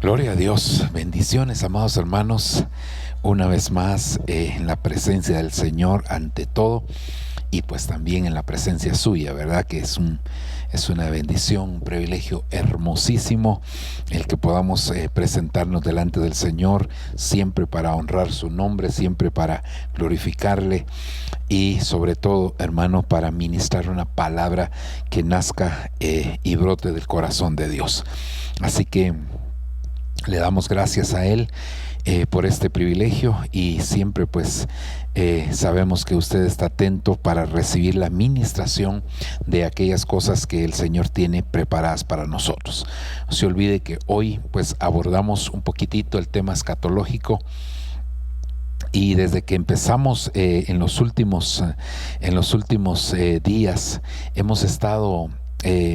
Gloria a Dios, bendiciones, amados hermanos, una vez más en la presencia del Señor ante todo, y pues también en la presencia suya, ¿verdad? Que es una bendición, un privilegio hermosísimo el que podamos presentarnos delante del Señor, siempre para honrar su nombre, siempre para glorificarle y sobre todo, hermano, para ministrar una palabra que nazca y brote del corazón de Dios. Así que le damos gracias a Él por este privilegio, y siempre pues sabemos que usted está atento para recibir la ministración de aquellas cosas que el Señor tiene preparadas para nosotros. No se olvide que hoy pues abordamos un poquitito el tema escatológico, y desde que empezamos en los últimos días hemos estado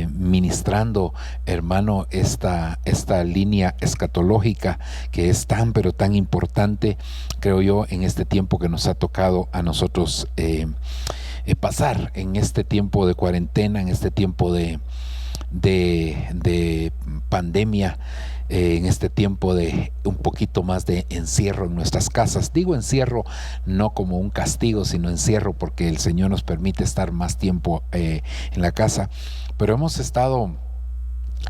ministrando, hermano, esta línea escatológica que es tan pero tan importante, creo yo, en este tiempo que nos ha tocado a nosotros pasar, en este tiempo de cuarentena, en este tiempo de pandemia, en este tiempo de un poquito más de encierro en nuestras casas. Digo encierro no como un castigo, sino encierro porque el Señor nos permite estar más tiempo en la casa, pero hemos estado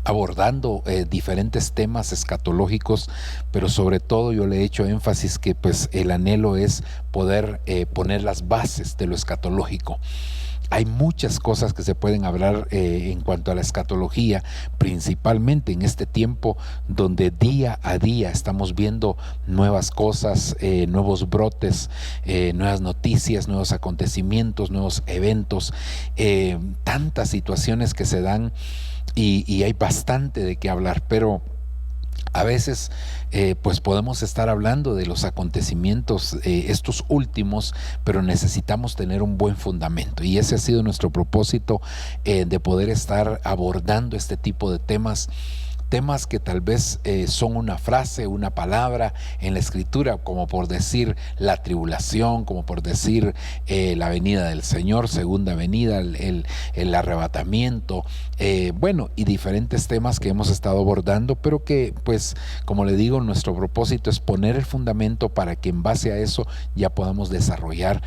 abordando diferentes temas escatológicos, pero sobre todo yo le he hecho énfasis que pues el anhelo es poder poner las bases de lo escatológico. Hay muchas cosas que se pueden hablar en cuanto a la escatología, principalmente en este tiempo donde día a día estamos viendo nuevas cosas, nuevos brotes, nuevas noticias, nuevos acontecimientos, nuevos eventos, tantas situaciones que se dan, y hay bastante de qué hablar, pero a veces pues podemos estar hablando de los acontecimientos estos últimos, pero necesitamos tener un buen fundamento, y ese ha sido nuestro propósito, de poder estar abordando este tipo de temas que tal vez son una frase, una palabra en la escritura, como por decir la tribulación, como por decir la venida del Señor, segunda venida, el arrebatamiento, bueno, y diferentes temas que hemos estado abordando, pero que pues, como le digo, nuestro propósito es poner el fundamento para que en base a eso ya podamos desarrollar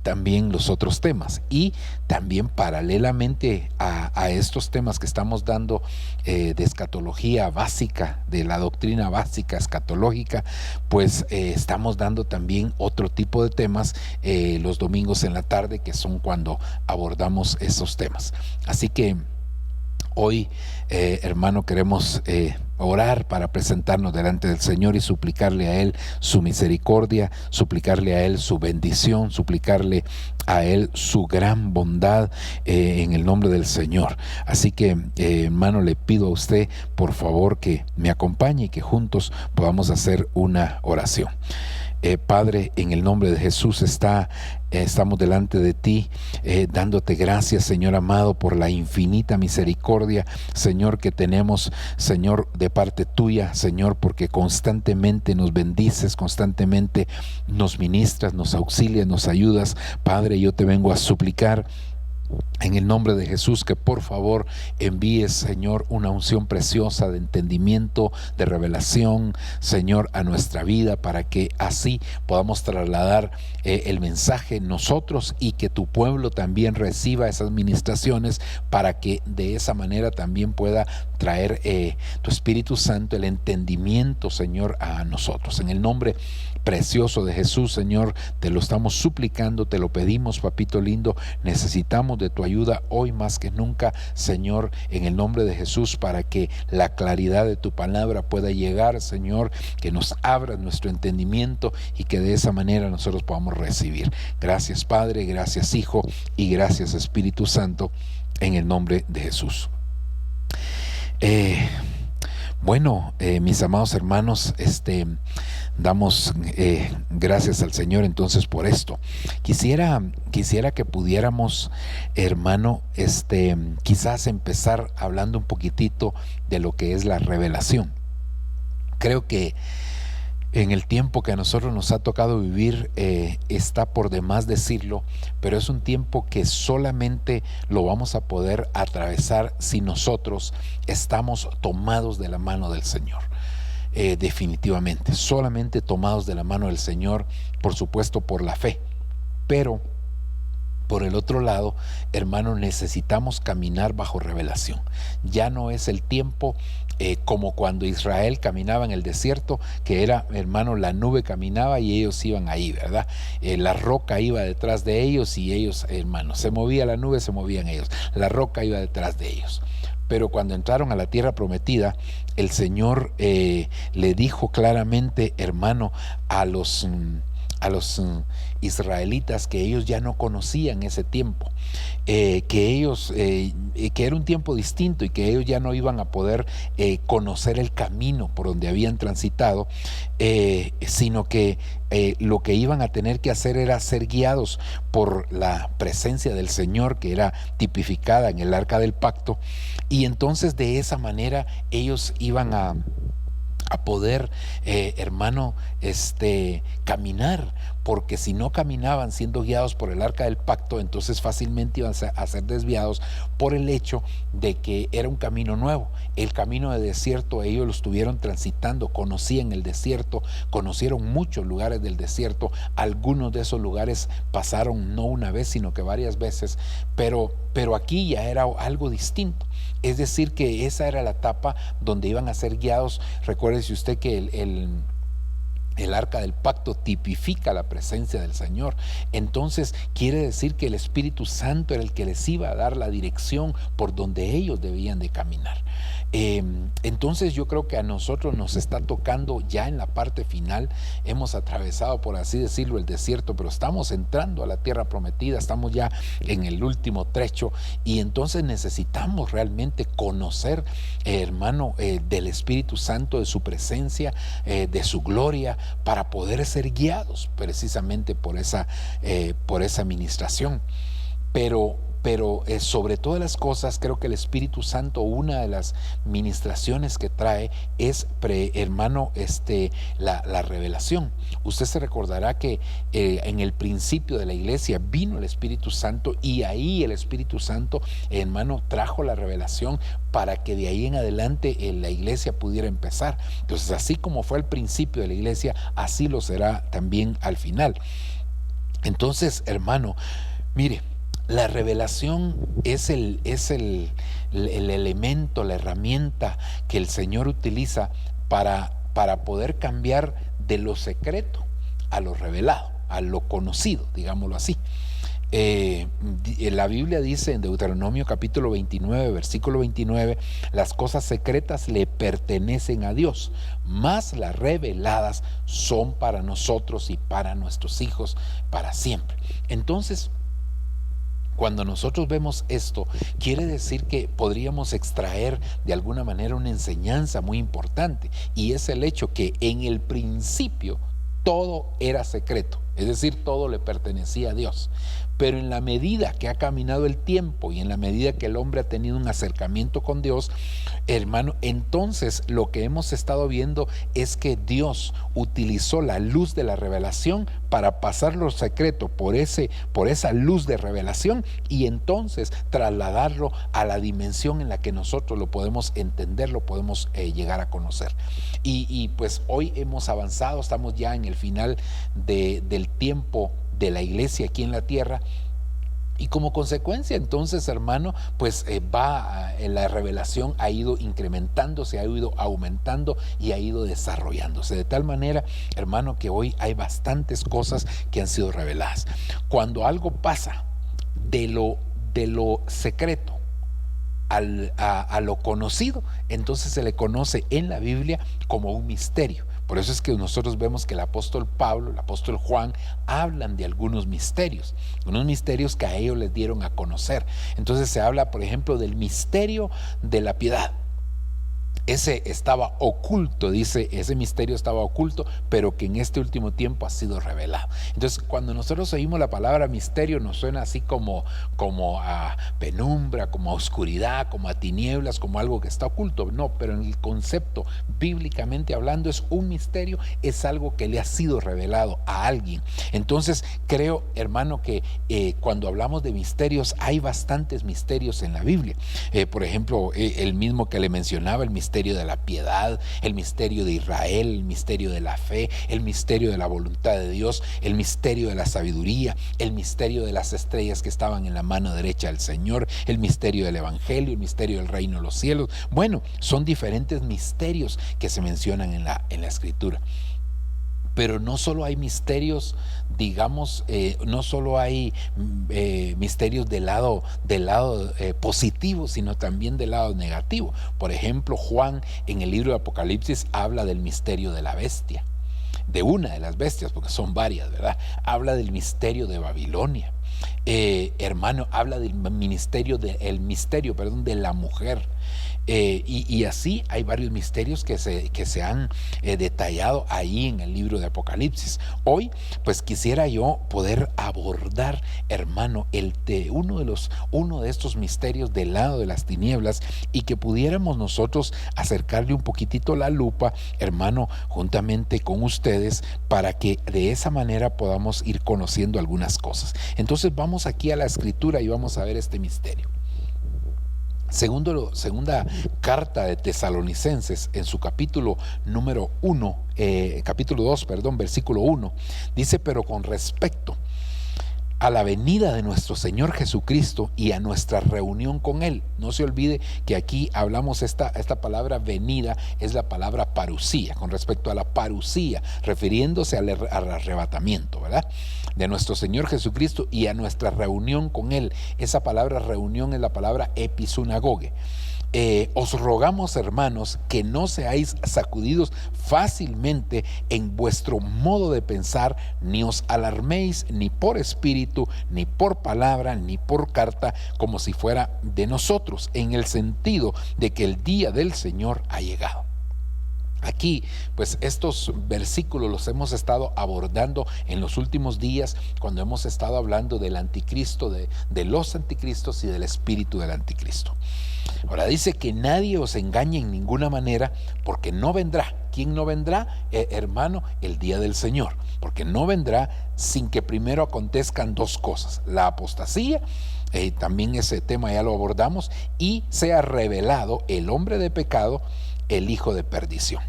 también los otros temas, y también paralelamente a estos temas que estamos dando de escatología básica, de la doctrina básica escatológica, pues estamos dando también otro tipo de temas los domingos en la tarde, que son cuando abordamos esos temas. Así que hoy, hermano, queremos orar para presentarnos delante del Señor y suplicarle a Él su misericordia, suplicarle a Él su bendición, suplicarle a Él su gran bondad en el nombre del Señor. Así que, hermano, le pido a usted, por favor, que me acompañe y que juntos podamos hacer una oración. Padre, en el nombre de Jesús estamos delante de ti, dándote gracias, Señor amado, por la infinita misericordia, Señor, que tenemos, Señor, de parte tuya, Señor, porque constantemente nos bendices, constantemente nos ministras, nos auxilias, nos ayudas. Padre, yo te vengo a suplicar en el nombre de Jesús que por favor envíes, Señor, una unción preciosa de entendimiento, de revelación, Señor, a nuestra vida, para que así podamos trasladar el mensaje nosotros, y que tu pueblo también reciba esas ministraciones, para que de esa manera también pueda traer tu Espíritu Santo el entendimiento, Señor, a nosotros. En el nombre precioso de Jesús, Señor, te lo estamos suplicando, te lo pedimos, papito lindo. Necesitamos de tu ayuda hoy más que nunca, Señor, en el nombre de Jesús, para que la claridad de tu palabra pueda llegar, Señor, que nos abra nuestro entendimiento y que de esa manera nosotros podamos recibir. Gracias, Padre, gracias, Hijo, y gracias, Espíritu Santo, en el nombre de Jesús. Bueno, mis amados hermanos, damos gracias al Señor entonces por esto. Quisiera que pudiéramos, hermano, quizás empezar hablando un poquitito de lo que es la revelación. Creo que En el tiempo que a nosotros nos ha tocado vivir, está por demás decirlo, pero es un tiempo que solamente lo vamos a poder atravesar si nosotros estamos tomados de la mano del Señor. Definitivamente, solamente tomados de la mano del Señor, por supuesto por la fe, pero por el otro lado, hermano, necesitamos caminar bajo revelación. Ya no es el tiempo como cuando Israel caminaba en el desierto, que era, hermano, la nube caminaba y ellos iban ahí, ¿verdad? La roca iba detrás de ellos y ellos, hermano, se movía la nube, se movían ellos. La roca iba detrás de ellos. Pero cuando entraron a la tierra prometida, el Señor le dijo claramente, hermano, a los israelitas, que ellos ya no conocían ese tiempo, que era un tiempo distinto y que ellos ya no iban a poder conocer el camino por donde habían transitado, sino que lo que iban a tener que hacer era ser guiados por la presencia del Señor, que era tipificada en el arca del pacto, y entonces de esa manera ellos iban a poder, hermano, caminar, porque si no caminaban siendo guiados por el arca del pacto, entonces fácilmente iban a ser desviados por el hecho de que era un camino nuevo. El camino de desierto ellos lo estuvieron transitando, conocían el desierto, conocieron muchos lugares del desierto, algunos de esos lugares pasaron no una vez sino que varias veces, pero aquí ya era algo distinto. Es decir, que esa era la etapa donde iban a ser guiados. Recuérdese usted que el arca del pacto tipifica la presencia del Señor. Entonces quiere decir que el Espíritu Santo era el que les iba a dar la dirección por donde ellos debían de caminar. Entonces yo creo que a nosotros nos está tocando ya en la parte final. Hemos atravesado, por así decirlo, el desierto, pero estamos entrando a la tierra prometida, estamos ya en el último trecho, y entonces necesitamos realmente conocer, hermano, del Espíritu Santo, de su presencia, de su gloria, para poder ser guiados precisamente por esa administración. Pero sobre todas las cosas, creo que el Espíritu Santo, una de las ministraciones que trae es, hermano, la revelación. Usted se recordará que en el principio de la iglesia vino el Espíritu Santo, y ahí el Espíritu Santo, hermano, trajo la revelación para que de ahí en adelante la iglesia pudiera empezar. Entonces, así como fue al principio de la iglesia, así lo será también al final. Entonces, hermano, mire, la revelación es el elemento, la herramienta que el Señor utiliza para poder cambiar de lo secreto a lo revelado, a lo conocido, digámoslo así. La Biblia dice en Deuteronomio capítulo 29, versículo 29, las cosas secretas le pertenecen a Dios, mas las reveladas son para nosotros y para nuestros hijos para siempre. Entonces, cuando nosotros vemos esto, quiere decir que podríamos extraer de alguna manera una enseñanza muy importante, y es el hecho que en el principio todo era secreto, es decir, todo le pertenecía a Dios. Pero en la medida que ha caminado el tiempo y en la medida que el hombre ha tenido un acercamiento con Dios, hermano, entonces lo que hemos estado viendo es que Dios utilizó la luz de la revelación para pasar lo secreto por esa luz de revelación, y entonces trasladarlo a la dimensión en la que nosotros lo podemos entender, lo podemos llegar a conocer. Y pues hoy hemos avanzado, estamos ya en el final del tiempo de la iglesia aquí en la tierra, y como consecuencia entonces, hermano, pues la revelación ha ido incrementándose, ha ido aumentando y ha ido desarrollándose de tal manera, hermano, que hoy hay bastantes cosas que han sido reveladas. Cuando algo pasa de lo secreto a lo conocido, entonces se le conoce en la Biblia como un misterio. Por eso es que nosotros vemos que el apóstol Pablo, el apóstol Juan, hablan de algunos misterios que a ellos les dieron a conocer. Entonces se habla, por ejemplo, del misterio de la piedad. Ese estaba oculto, dice, ese misterio estaba oculto, pero que en este último tiempo ha sido revelado. Entonces, cuando nosotros oímos la palabra misterio, nos suena así como a penumbra, como a oscuridad, como a tinieblas, como algo que está oculto. No, pero en el concepto, bíblicamente hablando, es un misterio, es algo que le ha sido revelado a alguien. Entonces, creo, hermano, que cuando hablamos de misterios, hay bastantes misterios en la Biblia. Por ejemplo, el mismo que le mencionaba, el misterio de la piedad, el misterio de Israel, el misterio de la fe, el misterio de la voluntad de Dios, el misterio de la sabiduría, el misterio de las estrellas que estaban en la mano derecha del Señor, el misterio del Evangelio, el misterio del reino de los cielos. Bueno, son diferentes misterios que se mencionan en la Escritura. Pero no solo hay misterios, digamos, no solo hay misterios del lado positivo, sino también del lado negativo. Por ejemplo, Juan en el libro de Apocalipsis habla del misterio de la bestia, de una de las bestias, porque son varias, ¿verdad? Habla del misterio de Babilonia. Hermano, habla del misterio de la mujer. Y así hay varios misterios que se han detallado ahí en el libro de Apocalipsis. Hoy, pues quisiera yo poder abordar, hermano, uno de estos misterios del lado de las tinieblas, y que pudiéramos nosotros acercarle un poquitito la lupa, hermano, juntamente con ustedes, para que de esa manera podamos ir conociendo algunas cosas. Entonces vamos aquí a la Escritura y vamos a ver este misterio. Segunda carta de Tesalonicenses, en su capítulo 2, versículo 1, dice: pero con respecto a la venida de nuestro Señor Jesucristo y a nuestra reunión con Él. No se olvide que aquí hablamos, esta palabra venida es la palabra parusía, con respecto a la parusía, refiriéndose al arrebatamiento, ¿verdad? De nuestro Señor Jesucristo y a nuestra reunión con Él. Esa palabra reunión es la palabra episunagoge. Os rogamos, hermanos, que no seáis sacudidos fácilmente en vuestro modo de pensar, ni os alarméis ni por espíritu, ni por palabra, ni por carta, como si fuera de nosotros, en el sentido de que el día del Señor ha llegado. Aquí, pues estos versículos los hemos estado abordando en los últimos días, cuando hemos estado hablando del anticristo, de los anticristos y del espíritu del anticristo. Ahora dice que nadie os engañe en ninguna manera, porque no vendrá. ¿Quién no vendrá, hermano? El día del Señor. Porque no vendrá sin que primero acontezcan dos cosas: la apostasía, también ese tema ya lo abordamos, y sea revelado el hombre de pecado, el hijo de perdición.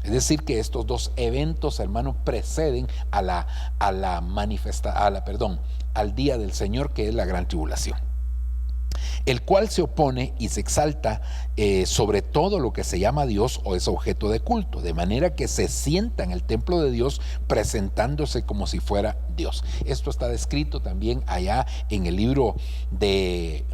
Es decir, que estos dos eventos, hermano, preceden al día del Señor, que es la gran tribulación, el cual se opone y se exalta sobre todo lo que se llama Dios o es objeto de culto, de manera que se sienta en el templo de Dios presentándose como si fuera Dios. Esto está descrito también allá en el libro de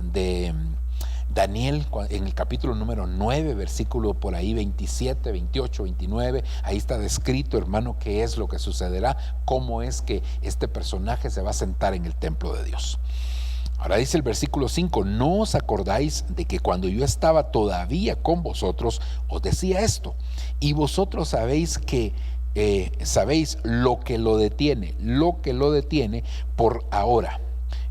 Daniel, en el capítulo número 9, versículo por ahí 27, 28, 29, ahí está descrito, hermano, qué es lo que sucederá, cómo es que este personaje se va a sentar en el templo de Dios. Ahora dice el versículo 5: no os acordáis de que cuando yo estaba todavía con vosotros, os decía esto, y vosotros sabéis lo que lo detiene por ahora.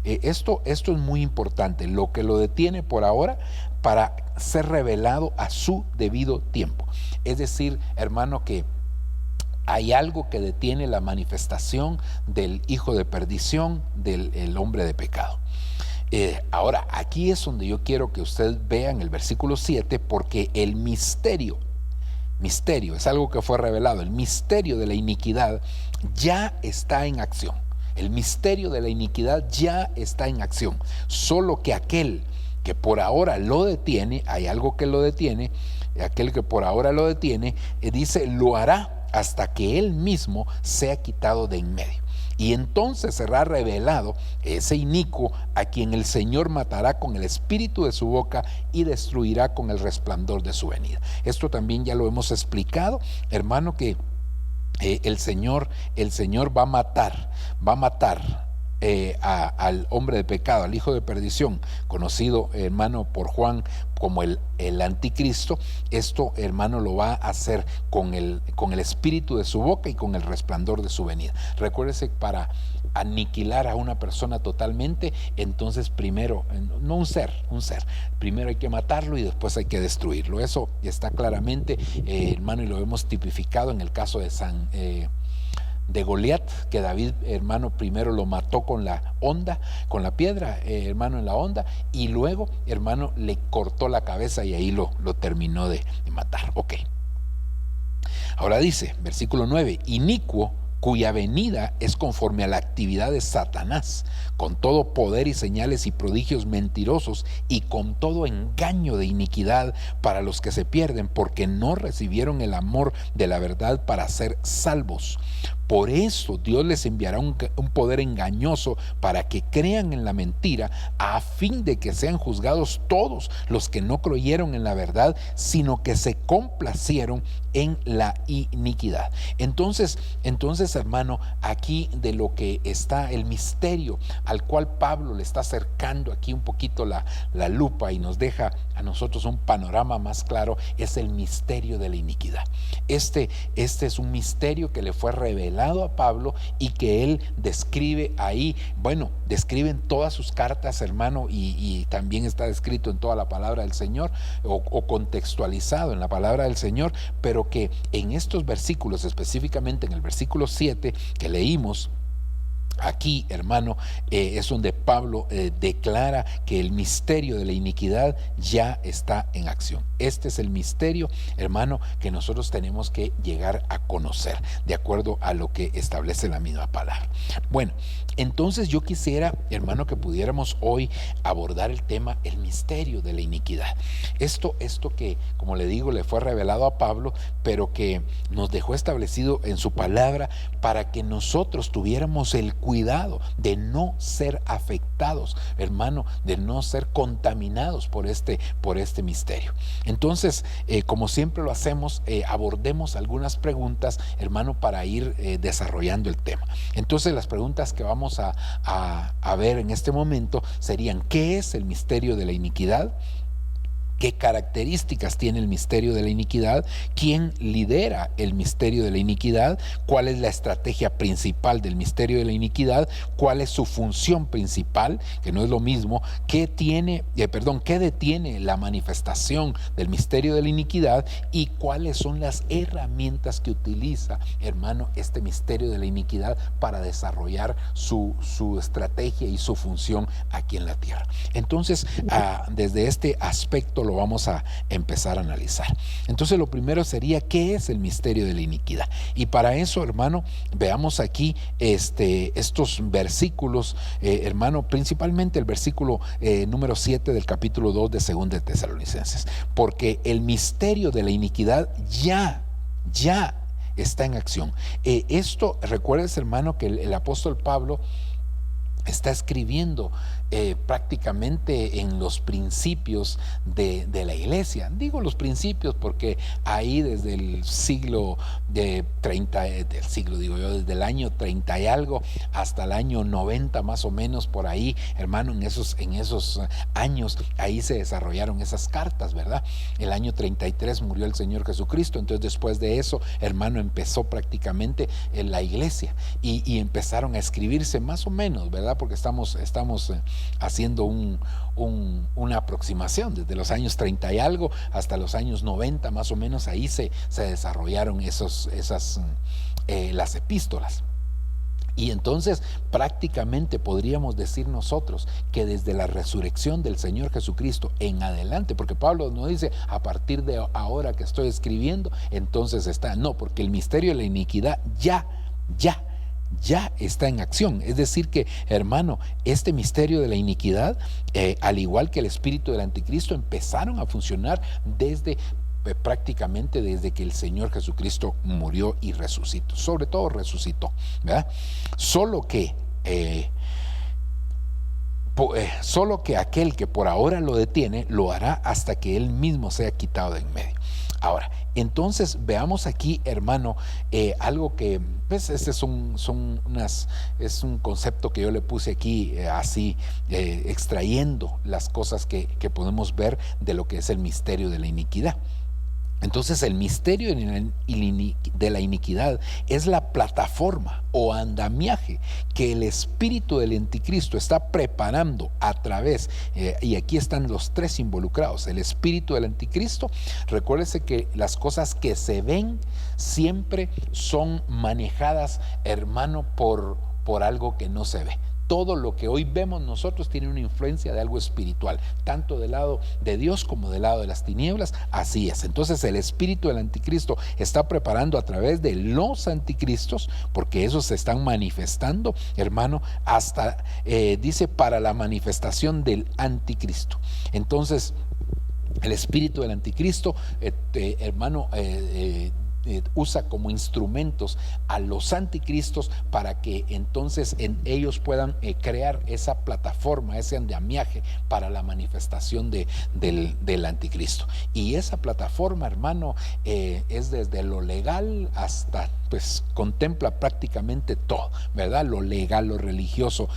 Esto es muy importante, lo que lo detiene por ahora, para ser revelado a su debido tiempo. Es decir, hermano, que hay algo que detiene la manifestación del hijo de perdición, del hombre de pecado. Ahora, aquí es donde yo quiero que usted vea en el versículo 7, porque el misterio es algo que fue revelado. El misterio de la iniquidad ya está en acción. El misterio de la iniquidad ya está en acción. Solo que aquel que por ahora lo detiene, hay algo que lo detiene, aquel que por ahora lo detiene, dice, lo hará hasta que él mismo sea quitado de en medio. Y entonces será revelado ese inicuo, a quien el Señor matará con el espíritu de su boca y destruirá con el resplandor de su venida. Esto también ya lo hemos explicado, hermano, que el Señor va a matar al hombre de pecado, al hijo de perdición, conocido, hermano, por Juan como el anticristo, esto, hermano, lo va a hacer con el espíritu de su boca y con el resplandor de su venida. Recuérdese, para aniquilar a una persona totalmente, entonces primero, no un ser, primero hay que matarlo y después hay que destruirlo. Eso está claramente, hermano, y lo hemos tipificado en el caso de Goliat, que David, hermano, primero lo mató con la honda, con la piedra, hermano, en la honda, y luego, hermano, le cortó la cabeza y ahí lo terminó de matar. Ok. Ahora dice, versículo 9, inicuo, cuya venida es conforme a la actividad de Satanás, con todo poder y señales y prodigios mentirosos y con todo engaño de iniquidad para los que se pierden, porque no recibieron el amor de la verdad para ser salvos. Por eso Dios les enviará un poder engañoso para que crean en la mentira, a fin de que sean juzgados todos los que no creyeron en la verdad, sino que se complacieron en la iniquidad. Entonces, hermano, aquí de lo que está el misterio al cual Pablo le está acercando aquí un poquito la lupa y nos deja a nosotros un panorama más claro, es el misterio de la iniquidad. Este es un misterio que le fue revelado a Pablo y que él describe ahí, bueno, describe en todas sus cartas, hermano, y también está descrito en toda la palabra del Señor, o contextualizado en la palabra del Señor, pero que en estos versículos, específicamente en el versículo 7 que leímos, aquí, hermano, es donde Pablo declara que el misterio de la iniquidad ya está en acción. Este es el misterio, hermano, que nosotros tenemos que llegar a conocer, de acuerdo a lo que establece la misma palabra. Bueno, entonces yo quisiera, hermano, que pudiéramos hoy abordar el tema, el misterio de la iniquidad. Esto que, como le digo, le fue revelado a Pablo, pero que nos dejó establecido en su palabra para que nosotros tuviéramos el cuidado de no ser afectados, hermano, de no ser contaminados por este misterio. Entonces, como siempre lo hacemos, abordemos algunas preguntas, hermano, para ir desarrollando el tema. Entonces, las preguntas que vamos a ver en este momento serían: ¿qué es el misterio de la iniquidad? ¿Qué características tiene el misterio de la iniquidad? ¿Quién lidera el misterio de la iniquidad? ¿Cuál es la estrategia principal del misterio de la iniquidad? ¿Cuál es su función principal? Que no es lo mismo. ¿Qué detiene la manifestación del misterio de la iniquidad? ¿Y cuáles son las herramientas que utiliza, hermano, este misterio de la iniquidad para desarrollar su estrategia y su función aquí en la tierra? Entonces, desde este aspecto lo vamos a empezar a analizar. Entonces, lo primero sería: ¿qué es el misterio de la iniquidad? Y para eso, hermano, veamos aquí estos versículos, hermano, principalmente el versículo número 7 del capítulo 2 de 2 de Tesalonicenses, porque el misterio de la iniquidad ya está en acción. Esto, recuerdes, hermano, que el apóstol Pablo está escribiendo prácticamente en los principios de la iglesia. Digo los principios porque ahí desde el siglo desde el año 30 y algo hasta el año 90 más o menos, por ahí, hermano, en esos años, ahí se desarrollaron esas cartas, ¿verdad? El año 33 murió el Señor Jesucristo, entonces después de eso, hermano, empezó prácticamente en la iglesia y empezaron a escribirse más o menos, ¿verdad? Porque estamos haciendo una aproximación desde los años 30 y algo hasta los años 90 más o menos. Ahí se desarrollaron las epístolas. Y entonces prácticamente podríamos decir nosotros que desde la resurrección del Señor Jesucristo en adelante, porque Pablo no dice a partir de ahora que estoy escribiendo, entonces está, no, porque el misterio de la iniquidad ya está en acción. Es decir que, hermano, este misterio de la iniquidad, al igual que el espíritu del anticristo, empezaron a funcionar prácticamente desde que el Señor Jesucristo murió y resucitó, sobre todo resucitó, ¿verdad? Solo que aquel que por ahora lo detiene, lo hará hasta que él mismo sea quitado de en medio. Ahora, entonces veamos aquí, hermano, algo que, pues, este es es un concepto que yo le puse aquí, así, extrayendo las cosas que podemos ver de lo que es el misterio de la iniquidad. Entonces el misterio de la iniquidad es la plataforma o andamiaje que el espíritu del anticristo está preparando a través, y aquí están los tres involucrados, el espíritu del anticristo. Recuérdese que las cosas que se ven siempre son manejadas, hermano, por algo que no se ve. Todo lo que hoy vemos nosotros tiene una influencia de algo espiritual, tanto del lado de Dios como del lado de las tinieblas. Así es. Entonces el espíritu del anticristo está preparando a través de los anticristos, porque esos se están manifestando, hermano, hasta, dice, para la manifestación del anticristo. Entonces el espíritu del anticristo, hermano, usa como instrumentos a los anticristos para que entonces ellos puedan crear esa plataforma, ese andamiaje para la manifestación del anticristo. Y esa plataforma, hermano, es desde lo legal hasta, pues, contempla prácticamente todo, ¿verdad? Lo legal, lo religioso,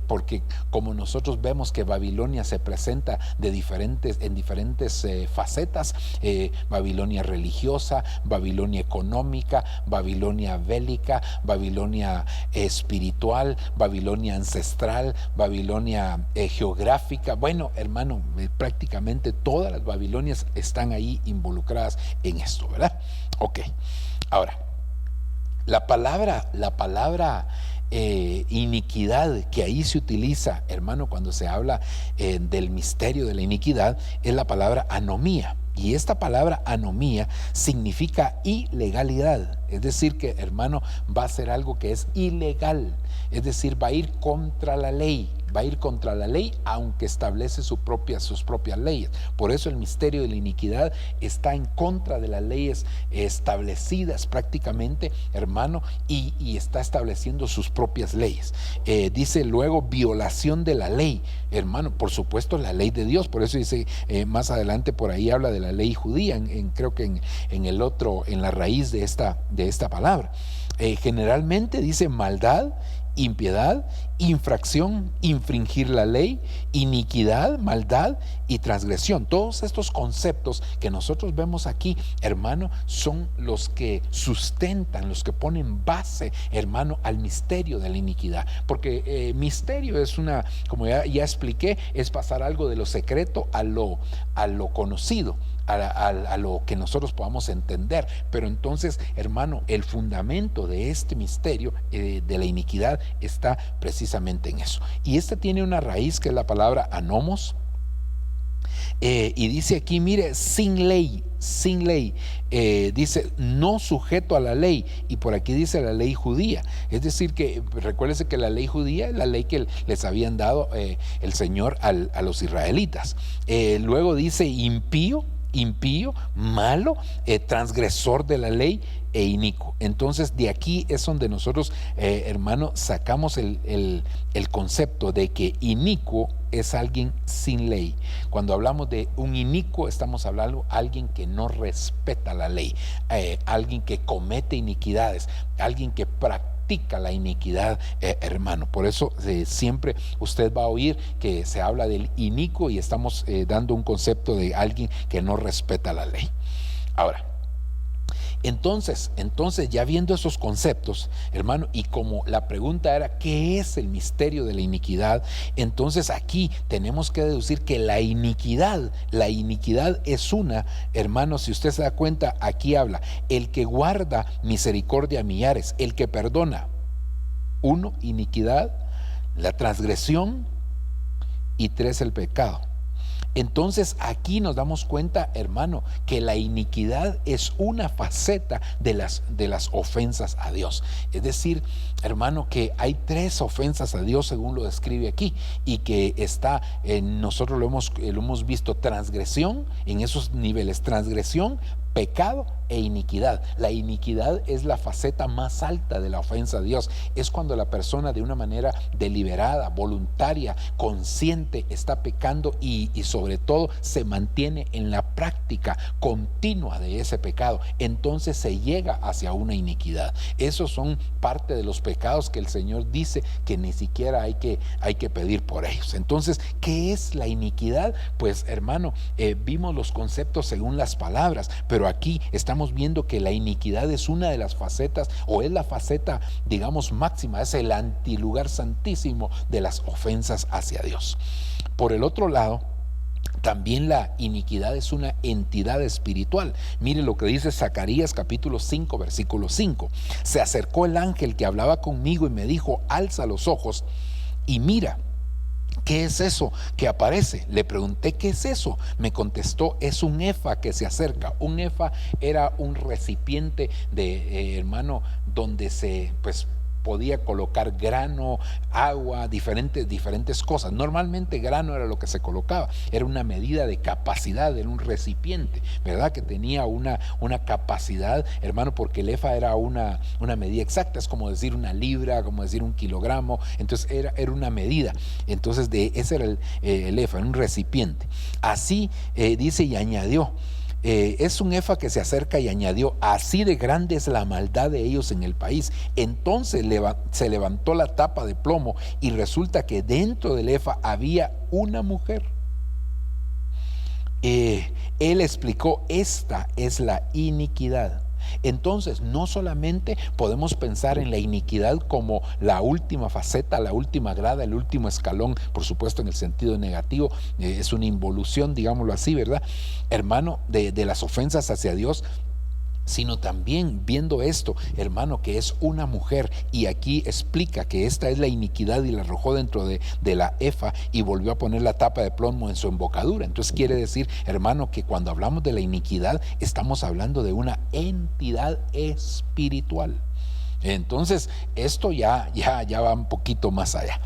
porque como nosotros vemos que Babilonia se presenta en diferentes facetas, Babilonia religiosa, Babilonia económica, Babilonia bélica, Babilonia espiritual, Babilonia ancestral, Babilonia geográfica. Bueno, hermano, prácticamente todas las Babilonias están ahí involucradas en esto, ¿verdad? Ok, ahora, la palabra iniquidad que ahí se utiliza, hermano, cuando se habla del misterio de la iniquidad, es la palabra anomía. Y esta palabra anomía significa ilegalidad. Es decir que, hermano, va a ser algo que es ilegal. Es decir, va a ir contra la ley. Va a ir contra la ley, aunque establece sus propias leyes. Por eso el misterio de la iniquidad está en contra de las leyes establecidas prácticamente, hermano, y está estableciendo sus propias leyes. Dice luego violación de la ley, hermano, por supuesto la ley de Dios. Por eso dice más adelante, por ahí habla de la ley judía, creo que en la raíz de esta palabra. Generalmente dice maldad, impiedad, infracción, infringir la ley, iniquidad, maldad y transgresión. Todos estos conceptos que nosotros vemos aquí, hermano, son los que sustentan, los que ponen base, hermano, al misterio de la iniquidad. Porque misterio es como ya expliqué, es pasar algo de lo secreto a lo conocido. A lo que nosotros podamos entender. Pero entonces, hermano, el fundamento de este misterio de la iniquidad está precisamente en eso. Y este tiene una raíz que es la palabra anomos. Y dice aquí, mire, sin ley, dice no sujeto a la ley, y por aquí dice la ley judía. Es decir que recuérdese que la ley judía es la ley que les habían dado el Señor a los israelitas. Luego dice impío, malo, transgresor de la ley e inicuo. Entonces de aquí es donde nosotros, hermano, sacamos el concepto de que inicuo es alguien sin ley. Cuando hablamos de un inicuo, estamos hablando de alguien que no respeta la ley, alguien que comete iniquidades, alguien que practica la iniquidad, hermano. Por eso siempre usted va a oír que se habla del inicuo y estamos dando un concepto de alguien que no respeta la ley. Ahora, entonces ya viendo esos conceptos, hermano, y como la pregunta era ¿qué es el misterio de la iniquidad? Entonces aquí tenemos que deducir que la iniquidad es hermano, si usted se da cuenta, aquí habla el que guarda misericordia a millares, el que perdona. 1, iniquidad, la transgresión, y 3, el pecado. Entonces aquí nos damos cuenta, hermano, que la iniquidad es una faceta de las ofensas a Dios. Es decir, hermano, que hay 3 ofensas a Dios según lo describe aquí, y que nosotros lo hemos visto: transgresión, en esos niveles, transgresión, pecado e iniquidad. La iniquidad es la faceta más alta de la ofensa a Dios. Es cuando la persona de una manera deliberada, voluntaria, consciente está pecando y sobre todo se mantiene en la práctica continua de ese pecado. Entonces se llega hacia una iniquidad. Esos son parte de los pecados que el Señor dice que ni siquiera hay que pedir por ellos. Entonces, ¿qué es la iniquidad? Pues hermano, vimos los conceptos según las palabras, pero aquí estamos viendo que la iniquidad es una de las facetas, o es la faceta, digamos, máxima, es el antilugar santísimo de las ofensas hacia Dios. Por el otro lado, también la iniquidad es una entidad espiritual. Mire lo que dice Zacarías capítulo 5, versículo 5. Se acercó el ángel que hablaba conmigo y me dijo: alza los ojos y mira. ¿Qué es eso que aparece? Le pregunté: ¿qué es eso? Me contestó: es un efa que se acerca. Un efa era un recipiente de, hermano, donde se podía colocar grano, agua, diferentes cosas. Normalmente grano era lo que se colocaba, era una medida de capacidad, era un recipiente, ¿verdad? Que tenía una capacidad, hermano, porque el efa era una medida exacta, es como decir una libra, como decir un kilogramo, entonces era una medida. Entonces ese era el efa, un recipiente. Así dice, y añadió, es un efa que se acerca, y añadió: así de grande es la maldad de ellos en el país. Entonces se levantó la tapa de plomo y resulta que dentro del efa había una mujer. Él explicó: esta es la iniquidad. Entonces, no solamente podemos pensar en la iniquidad como la última faceta, la última grada, el último escalón, por supuesto en el sentido negativo, es una involución, digámoslo así, ¿verdad? Hermano, de las ofensas hacia Dios, sino también viendo esto, hermano, que es una mujer, y aquí explica que esta es la iniquidad, y la arrojó dentro de la efa y volvió a poner la tapa de plomo en su embocadura. Entonces quiere decir, hermano, que cuando hablamos de la iniquidad estamos hablando de una entidad espiritual. Entonces esto ya va un poquito más allá.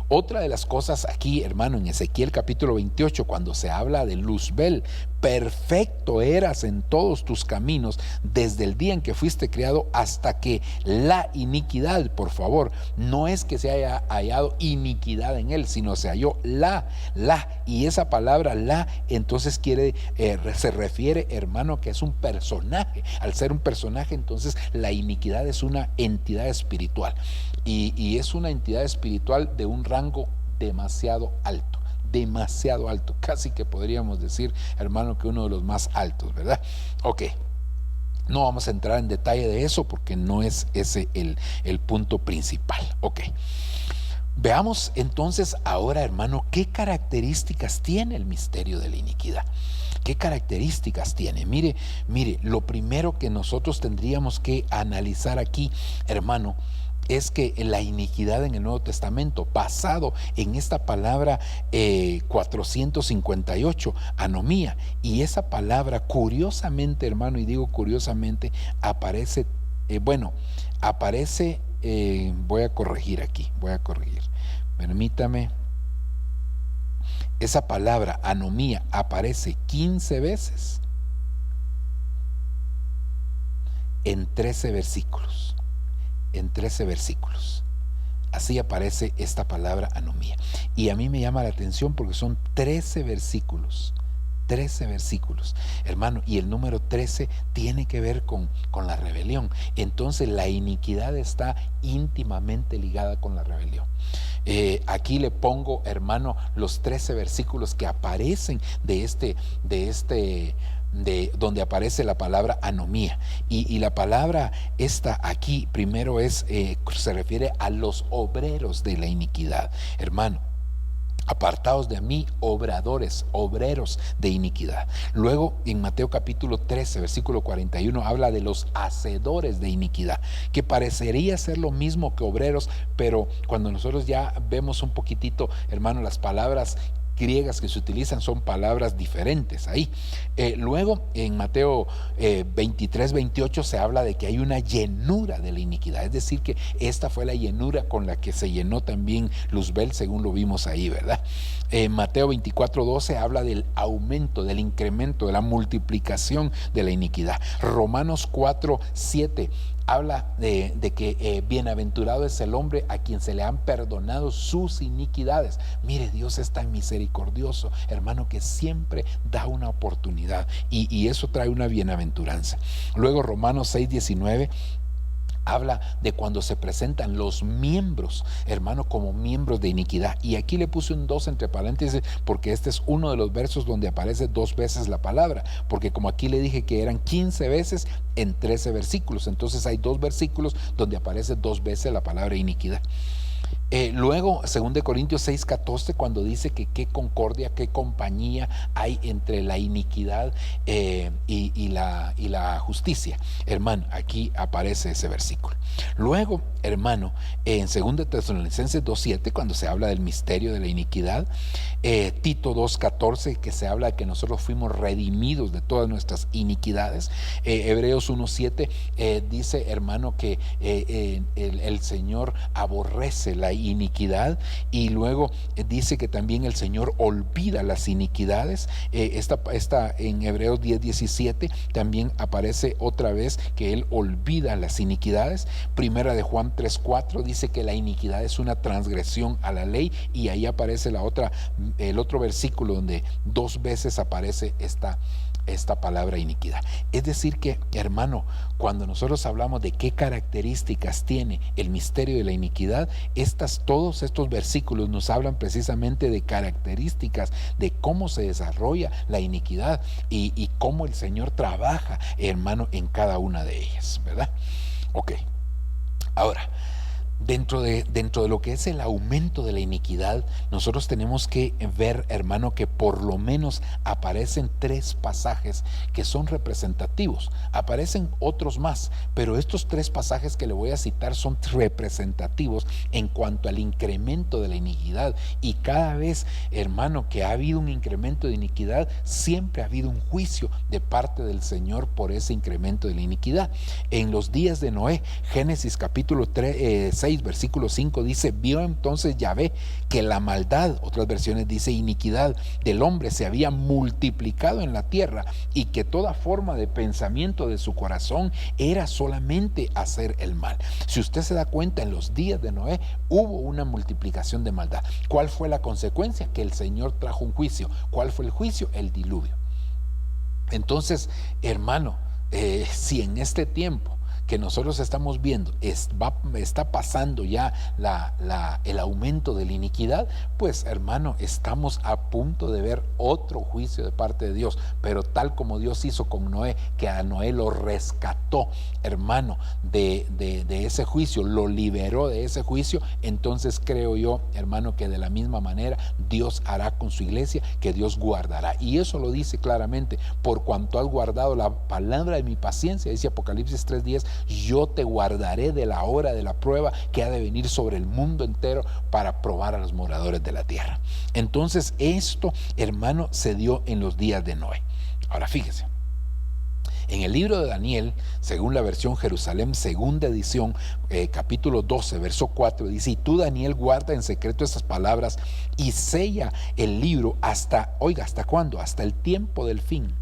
Otra de las cosas aquí, hermano, en Ezequiel capítulo 28, cuando se habla de Luzbel: perfecto eras en todos tus caminos desde el día en que fuiste criado hasta que la iniquidad, por favor, no es que se haya hallado iniquidad en él, sino se halló la, y esa palabra la, entonces se refiere, hermano, que es un personaje. Al ser un personaje, entonces la iniquidad es una entidad espiritual, y es una entidad espiritual de un rango demasiado alto, casi que podríamos decir, hermano, que uno de los más altos, ¿verdad? Ok, no vamos a entrar en detalle de eso porque no es ese el punto principal. Ok, veamos entonces ahora, hermano, qué características tiene el misterio de la iniquidad. ¿Qué características tiene? Mire, lo primero que nosotros tendríamos que analizar aquí, hermano, es que la iniquidad en el Nuevo Testamento, basado en esta palabra 458, anomía, y esa palabra curiosamente, hermano, y digo curiosamente, aparece, voy a corregir, permítame. Esa palabra anomía aparece 15 veces en 13 versículos. Así aparece esta palabra anomía. Y a mí me llama la atención porque son 13 versículos. 13 versículos, hermano, y el número 13 tiene que ver con la rebelión. Entonces la iniquidad está íntimamente ligada con la rebelión. Aquí le pongo, hermano, los 13 versículos que aparecen de donde aparece la palabra anomía, y la palabra esta aquí primero se refiere a los obreros de la iniquidad, hermano. Apartaos de mí, obreros de iniquidad. Luego en Mateo capítulo 13 versículo 41 habla de los hacedores de iniquidad, que parecería ser lo mismo que obreros, pero cuando nosotros ya vemos un poquitito, hermano, las palabras griegas que se utilizan son palabras diferentes ahí. Luego en Mateo 23, 28 se habla de que hay una llenura de la iniquidad, es decir que esta fue la llenura con la que se llenó también Luzbel, según lo vimos ahí, ¿verdad? Mateo 24, 12 habla del aumento, del incremento, de la multiplicación de la iniquidad. Romanos 4, 7 habla de que bienaventurado es el hombre a quien se le han perdonado sus iniquidades. Mire, Dios es tan misericordioso, hermano, que siempre da una oportunidad y eso trae una bienaventuranza. Luego Romanos 6, 19 habla de cuando se presentan los miembros, hermano, como miembros de iniquidad. Y aquí le puse un 2 entre paréntesis porque este es uno de los versos donde aparece 2 veces la palabra, porque como aquí le dije que eran 15 veces en 13 versículos, entonces hay 2 versículos donde aparece 2 veces la palabra iniquidad. Luego, 2 Corintios 6, 14, cuando dice que qué concordia, qué compañía hay entre la iniquidad y la justicia. Hermano, aquí aparece ese versículo. Luego, hermano, en 2 Tesalonicenses 2:7, cuando se habla del misterio de la iniquidad, Tito 2:14, que se habla de que nosotros fuimos redimidos de todas nuestras iniquidades. Hebreos 1:7 dice, hermano, que el Señor aborrece la iniquidad, y luego dice que también el Señor olvida las iniquidades. Esta en Hebreos 10:17 también aparece otra vez que Él olvida las iniquidades. Primera de Juan 3:4 dice que la iniquidad es una transgresión a la ley, y ahí aparece el otro versículo donde 2 veces aparece esta palabra iniquidad. Es decir que, hermano, cuando nosotros hablamos de qué características tiene el misterio de la iniquidad, todos estos versículos nos hablan precisamente de características de cómo se desarrolla la iniquidad y cómo el Señor trabaja, hermano, en cada una de ellas, ¿verdad? Ok, ahora, dentro de lo que es el aumento de la iniquidad, nosotros tenemos que ver, hermano, que por lo menos aparecen 3 pasajes que son representativos. Aparecen otros más, pero estos 3 pasajes que le voy a citar son representativos en cuanto al incremento de la iniquidad. Y cada vez, hermano, que ha habido un incremento de iniquidad, siempre ha habido un juicio de parte del Señor por ese incremento de la iniquidad. En los días de Noé, Génesis capítulo 6, versículo 5 dice: vio entonces Yahvé que la maldad, otras versiones dice iniquidad, del hombre se había multiplicado en la tierra, y que toda forma de pensamiento de su corazón era solamente hacer el mal. Si usted se da cuenta, en los días de Noé hubo una multiplicación de maldad. ¿Cuál fue la consecuencia? Que el Señor trajo un juicio. ¿Cuál fue el juicio? El diluvio. Entonces, hermano, si en este tiempo que nosotros estamos viendo está pasando ya el aumento de la iniquidad, pues, hermano, estamos a punto de ver otro juicio de parte de Dios. Pero tal como Dios hizo con Noé, que a Noé lo rescató, hermano, de ese juicio, lo liberó de ese juicio, entonces creo yo, hermano, que de la misma manera Dios hará con su iglesia, que Dios guardará. Y eso lo dice claramente: por cuanto has guardado la palabra de mi paciencia, dice Apocalipsis 3:10, yo te guardaré de la hora de la prueba que ha de venir sobre el mundo entero para probar a los moradores de la tierra. Entonces esto, hermano, se dio en los días de Noé. Ahora fíjese, en el libro de Daniel, según la versión Jerusalén, segunda edición, capítulo 12, verso 4, dice: y tú, Daniel, guarda en secreto estas palabras y sella el libro hasta, oiga, ¿hasta cuándo? Hasta el tiempo del fin.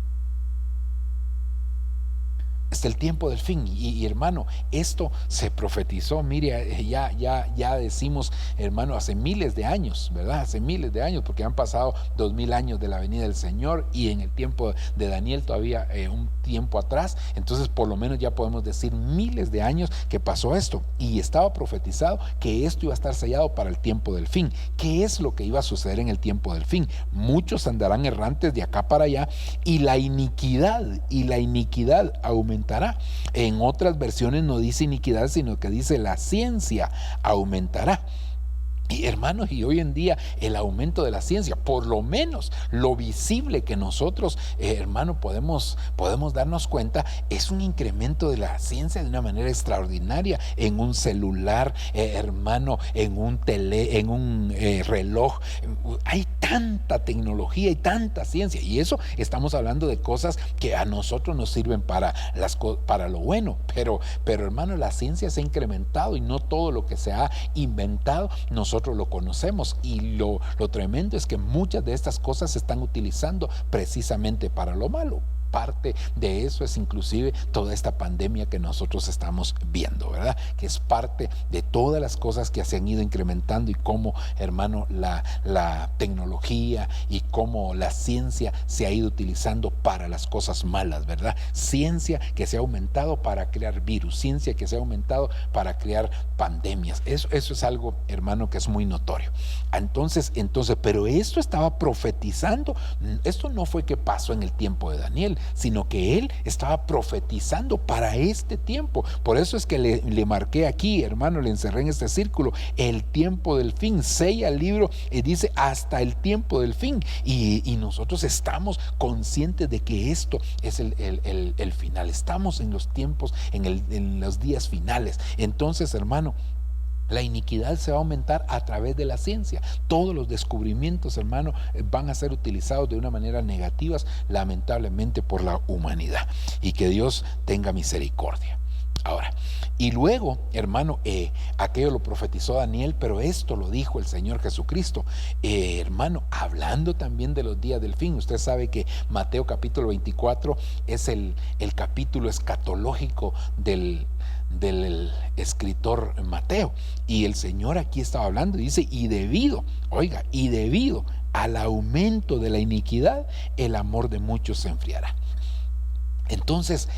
Hasta el tiempo del fin. Y hermano, esto se profetizó, mire, ya decimos, hermano, hace miles de años, ¿verdad? Hace miles de años, porque han pasado 2000 años de la venida del Señor, y en el tiempo de Daniel todavía un tiempo atrás. Entonces, por lo menos ya podemos decir miles de años que pasó esto, y estaba profetizado que esto iba a estar sellado para el tiempo del fin. ¿Qué es lo que iba a suceder en el tiempo del fin? Muchos andarán errantes de acá para allá, y la iniquidad aumentará. En otras versiones no dice iniquidad, sino que dice la ciencia aumentará. Y hermanos, y hoy en día el aumento de la ciencia, por lo menos lo visible que nosotros, hermano, podemos darnos cuenta, es un incremento de la ciencia de una manera extraordinaria. En un celular, hermano, en un reloj, hay tanta tecnología y tanta ciencia, y eso estamos hablando de cosas que a nosotros nos sirven para lo bueno, pero hermano, la ciencia se ha incrementado y no todo lo que se ha inventado nosotros lo conocemos, y lo tremendo es que muchas de estas cosas se están utilizando precisamente para lo malo. Parte de eso es inclusive toda esta pandemia que nosotros estamos viendo, ¿verdad? Que es parte de todas las cosas que se han ido incrementando, y cómo, hermano, la tecnología y cómo la ciencia se ha ido utilizando para las cosas malas, ¿verdad? Ciencia que se ha aumentado para crear virus, ciencia que se ha aumentado para crear pandemias. Eso es algo, hermano, que es muy notorio. Entonces, pero esto estaba profetizando. Esto no fue que pasó en el tiempo de Daniel, sino que él estaba profetizando para este tiempo. Por eso es que le marqué aquí, hermano, le encerré en este círculo, el tiempo del fin. Sella el libro y dice hasta el tiempo del fin, y nosotros estamos conscientes de que esto es el final. Estamos en los tiempos, en los días finales. Entonces, hermano, la iniquidad se va a aumentar a través de la ciencia. Todos los descubrimientos, hermano, van a ser utilizados de una manera negativa, lamentablemente, por la humanidad. Y que Dios tenga misericordia. Ahora, y luego, hermano, aquello lo profetizó Daniel, pero esto lo dijo el Señor Jesucristo, hermano, hablando también de los días del fin. Usted sabe que Mateo capítulo 24 es el capítulo escatológico del escritor Mateo, y el Señor aquí estaba hablando y dice, y debido al aumento de la iniquidad, el amor de muchos se enfriará. Entonces,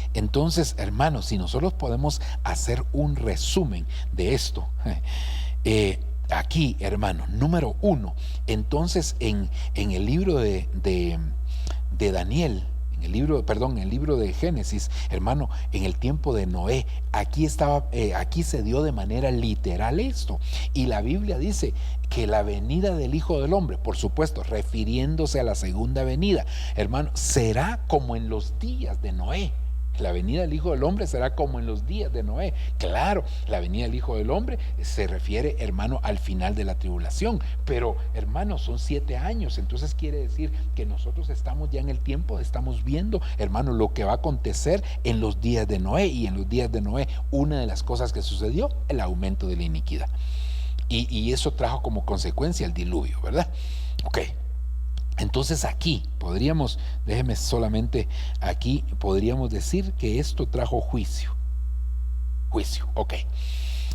hermanos, si nosotros podemos hacer un resumen de esto, aquí, hermano, número 1, en el libro de Daniel, en el libro de Génesis, hermano, en el tiempo de Noé, aquí se dio de manera literal esto, y la Biblia dice que la venida del Hijo del Hombre, por supuesto, refiriéndose a la segunda venida, hermano, será como en los días de Noé. La venida del Hijo del Hombre será como en los días de Noé. Claro, la venida del Hijo del Hombre se refiere, hermano, al final de la tribulación. Pero, hermano, son 7 años. Entonces quiere decir que nosotros estamos ya en el tiempo, estamos viendo, hermano, lo que va a acontecer en los días de Noé. Y en los días de Noé, una de las cosas que sucedió, el aumento de la iniquidad. Y eso trajo como consecuencia el diluvio, ¿verdad? Ok. Entonces aquí podríamos, déjeme solamente, aquí podríamos decir que esto trajo juicio, ok.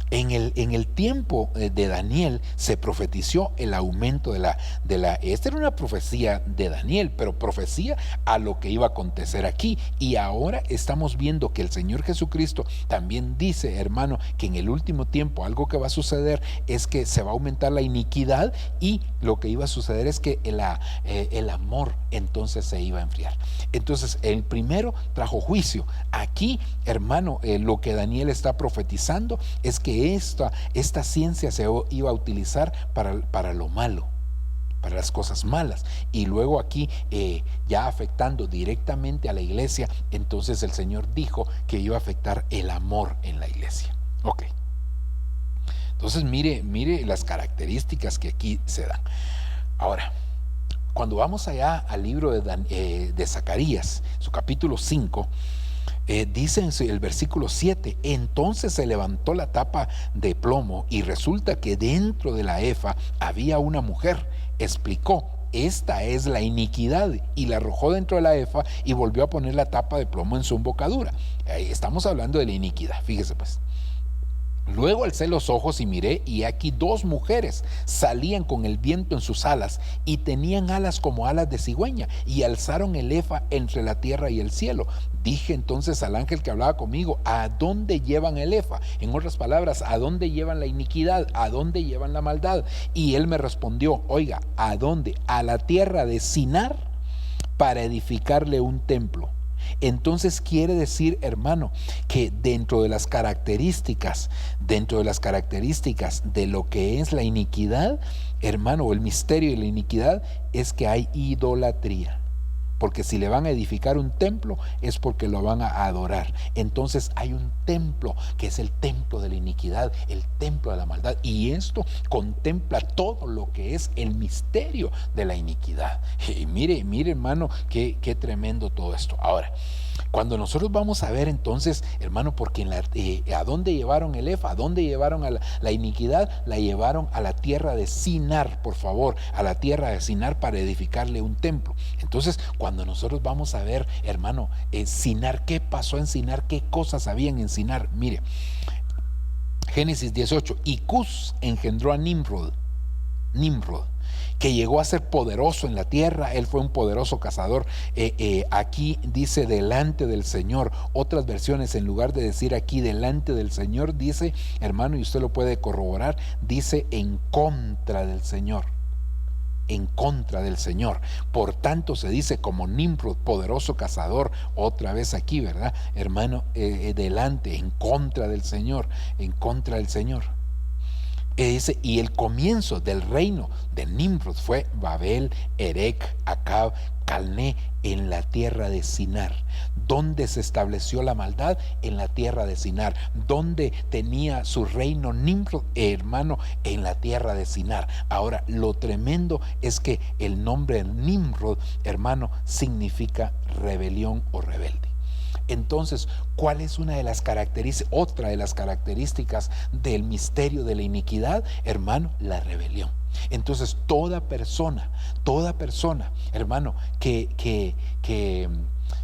En el tiempo de Daniel se profetizó el aumento esta era una profecía de Daniel, pero profecía a lo que iba a acontecer aquí. Y ahora estamos viendo que el Señor Jesucristo también dice, hermano, que en el último tiempo algo que va a suceder es que se va a aumentar la iniquidad, y lo que iba a suceder es que el amor entonces se iba a enfriar. Entonces el primero trajo juicio. Aquí, hermano, lo que Daniel está profetizando es que esta ciencia se iba a utilizar para lo malo, para las cosas malas, y luego aquí ya afectando directamente a la iglesia. Entonces el Señor dijo que iba a afectar el amor en la iglesia. Ok. Entonces mire las características que aquí se dan. Ahora, cuando vamos allá al libro de Zacarías, su capítulo 5, dice en el versículo 7, entonces se levantó la tapa de plomo, y resulta que dentro de la efa había una mujer. Explicó, esta es la iniquidad, y la arrojó dentro de la efa y volvió a poner la tapa de plomo en su embocadura. Estamos hablando de la iniquidad, fíjese pues. Luego alcé los ojos y miré, y aquí 2 mujeres salían con el viento en sus alas, y tenían alas como alas de cigüeña, y alzaron el efa entre la tierra y el cielo. Dije entonces al ángel que hablaba conmigo, ¿a dónde llevan el efa? En otras palabras, ¿a dónde llevan la iniquidad? ¿A dónde llevan la maldad? Y él me respondió, oiga, ¿a dónde? A la tierra de Sinar, para edificarle un templo. Entonces quiere decir, hermano, que dentro de las características de lo que es la iniquidad, hermano, o el misterio de la iniquidad, es que hay idolatría. porque si le van a edificar un templo es porque lo van a adorar. Entonces hay un templo que es el templo de la iniquidad, el templo de la maldad, y esto contempla todo lo que es el misterio de la iniquidad. Y mire hermano, qué tremendo todo esto. Ahora, cuando nosotros vamos a ver entonces, hermano, porque ¿a dónde llevaron el Efa? ¿A dónde llevaron a la iniquidad? La llevaron a la tierra de Sinar, por favor, a la tierra de Sinar para edificarle un templo. Entonces, cuando nosotros vamos a ver, hermano, Sinar, ¿qué pasó en Sinar? ¿Qué cosas habían en Sinar? Mire, Génesis 18, y Cus engendró a Nimrod, que llegó a ser poderoso en la tierra. Él fue un poderoso cazador. Aquí dice delante del Señor. Otras versiones, en lugar de decir aquí delante del Señor, dice, hermano, y usted lo puede corroborar, dice en contra del Señor. En contra del Señor. Por tanto se dice como Nimrod, poderoso cazador, otra vez aquí, ¿verdad? Hermano, delante, en contra del Señor, en contra del Señor. Dice, y el comienzo del reino de Nimrod fue Babel, Erec, Acab, Calné, en la tierra de Sinar. ¿Dónde se estableció la maldad? En la tierra de Sinar. ¿Dónde tenía su reino Nimrod? Hermano, en la tierra de Sinar. Ahora, lo tremendo es que el nombre Nimrod, hermano, significa rebelión o rebelde. Entonces, ¿cuál es otra de las características del misterio de la iniquidad? Hermano, la rebelión. Entonces, toda persona, hermano, que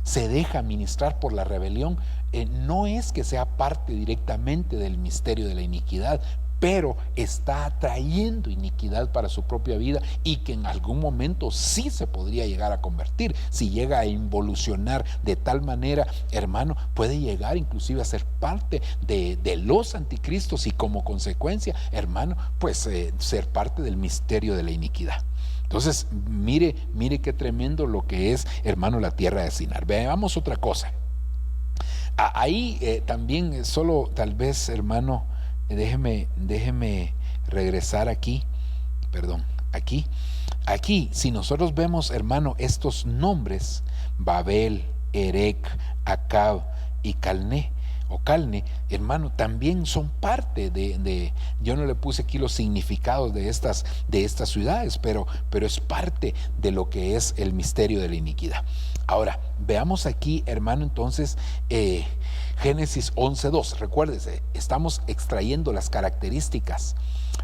se deja ministrar por la rebelión, no es que sea parte directamente del misterio de la iniquidad, pero está atrayendo iniquidad para su propia vida, y que en algún momento sí se podría llegar a convertir. Si llega a involucionar de tal manera, hermano, puede llegar inclusive a ser parte de los anticristos, y como consecuencia, hermano, pues ser parte del misterio de la iniquidad. Entonces, mire qué tremendo lo que es, hermano, la tierra de Sinar. Veamos otra cosa. Ahí también, solo tal vez, hermano, déjeme regresar aquí, perdón, aquí, si nosotros vemos, hermano, estos nombres, Babel, Erec, Acab y Calné, hermano, también son parte yo no le puse aquí los significados de estas ciudades, pero es parte de lo que es el misterio de la iniquidad. Ahora, veamos aquí, hermano, entonces, Génesis 11:2. Recuérdese, estamos extrayendo las características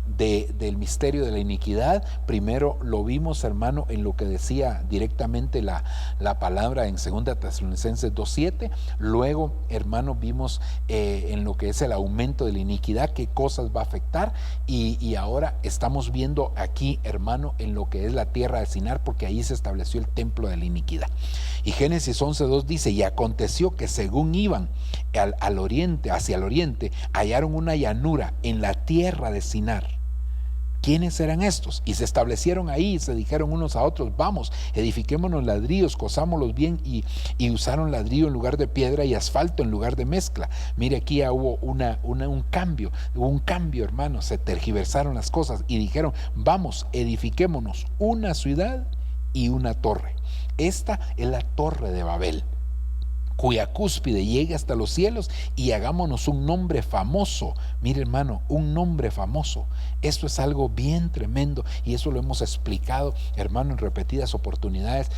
del misterio de la iniquidad. Primero lo vimos, hermano, en lo que decía directamente la palabra en 2 Tesalonicenses 2:7. Luego, hermano, vimos en lo que es el aumento de la iniquidad, qué cosas va a afectar, y ahora estamos viendo aquí, hermano, en lo que es la tierra de Sinar, porque ahí se estableció el templo de la iniquidad. Y Génesis 11:2 dice, y aconteció que según iban hacia el oriente, hallaron una llanura en la tierra de Sinar. ¿Quiénes eran estos? Y se establecieron ahí y se dijeron unos a otros, vamos, edifiquémonos ladrillos, cosámoslos bien, y usaron ladrillo en lugar de piedra y asfalto en lugar de mezcla. Mire, aquí hubo un cambio, hermano, se tergiversaron las cosas y dijeron, vamos, edifiquémonos una ciudad y una torre. Esta es la torre de Babel, cuya cúspide llegue hasta los cielos, y hagámonos un nombre famoso. Mire, hermano, un nombre famoso. Esto es algo bien tremendo, y eso lo hemos explicado, hermano, en repetidas oportunidades,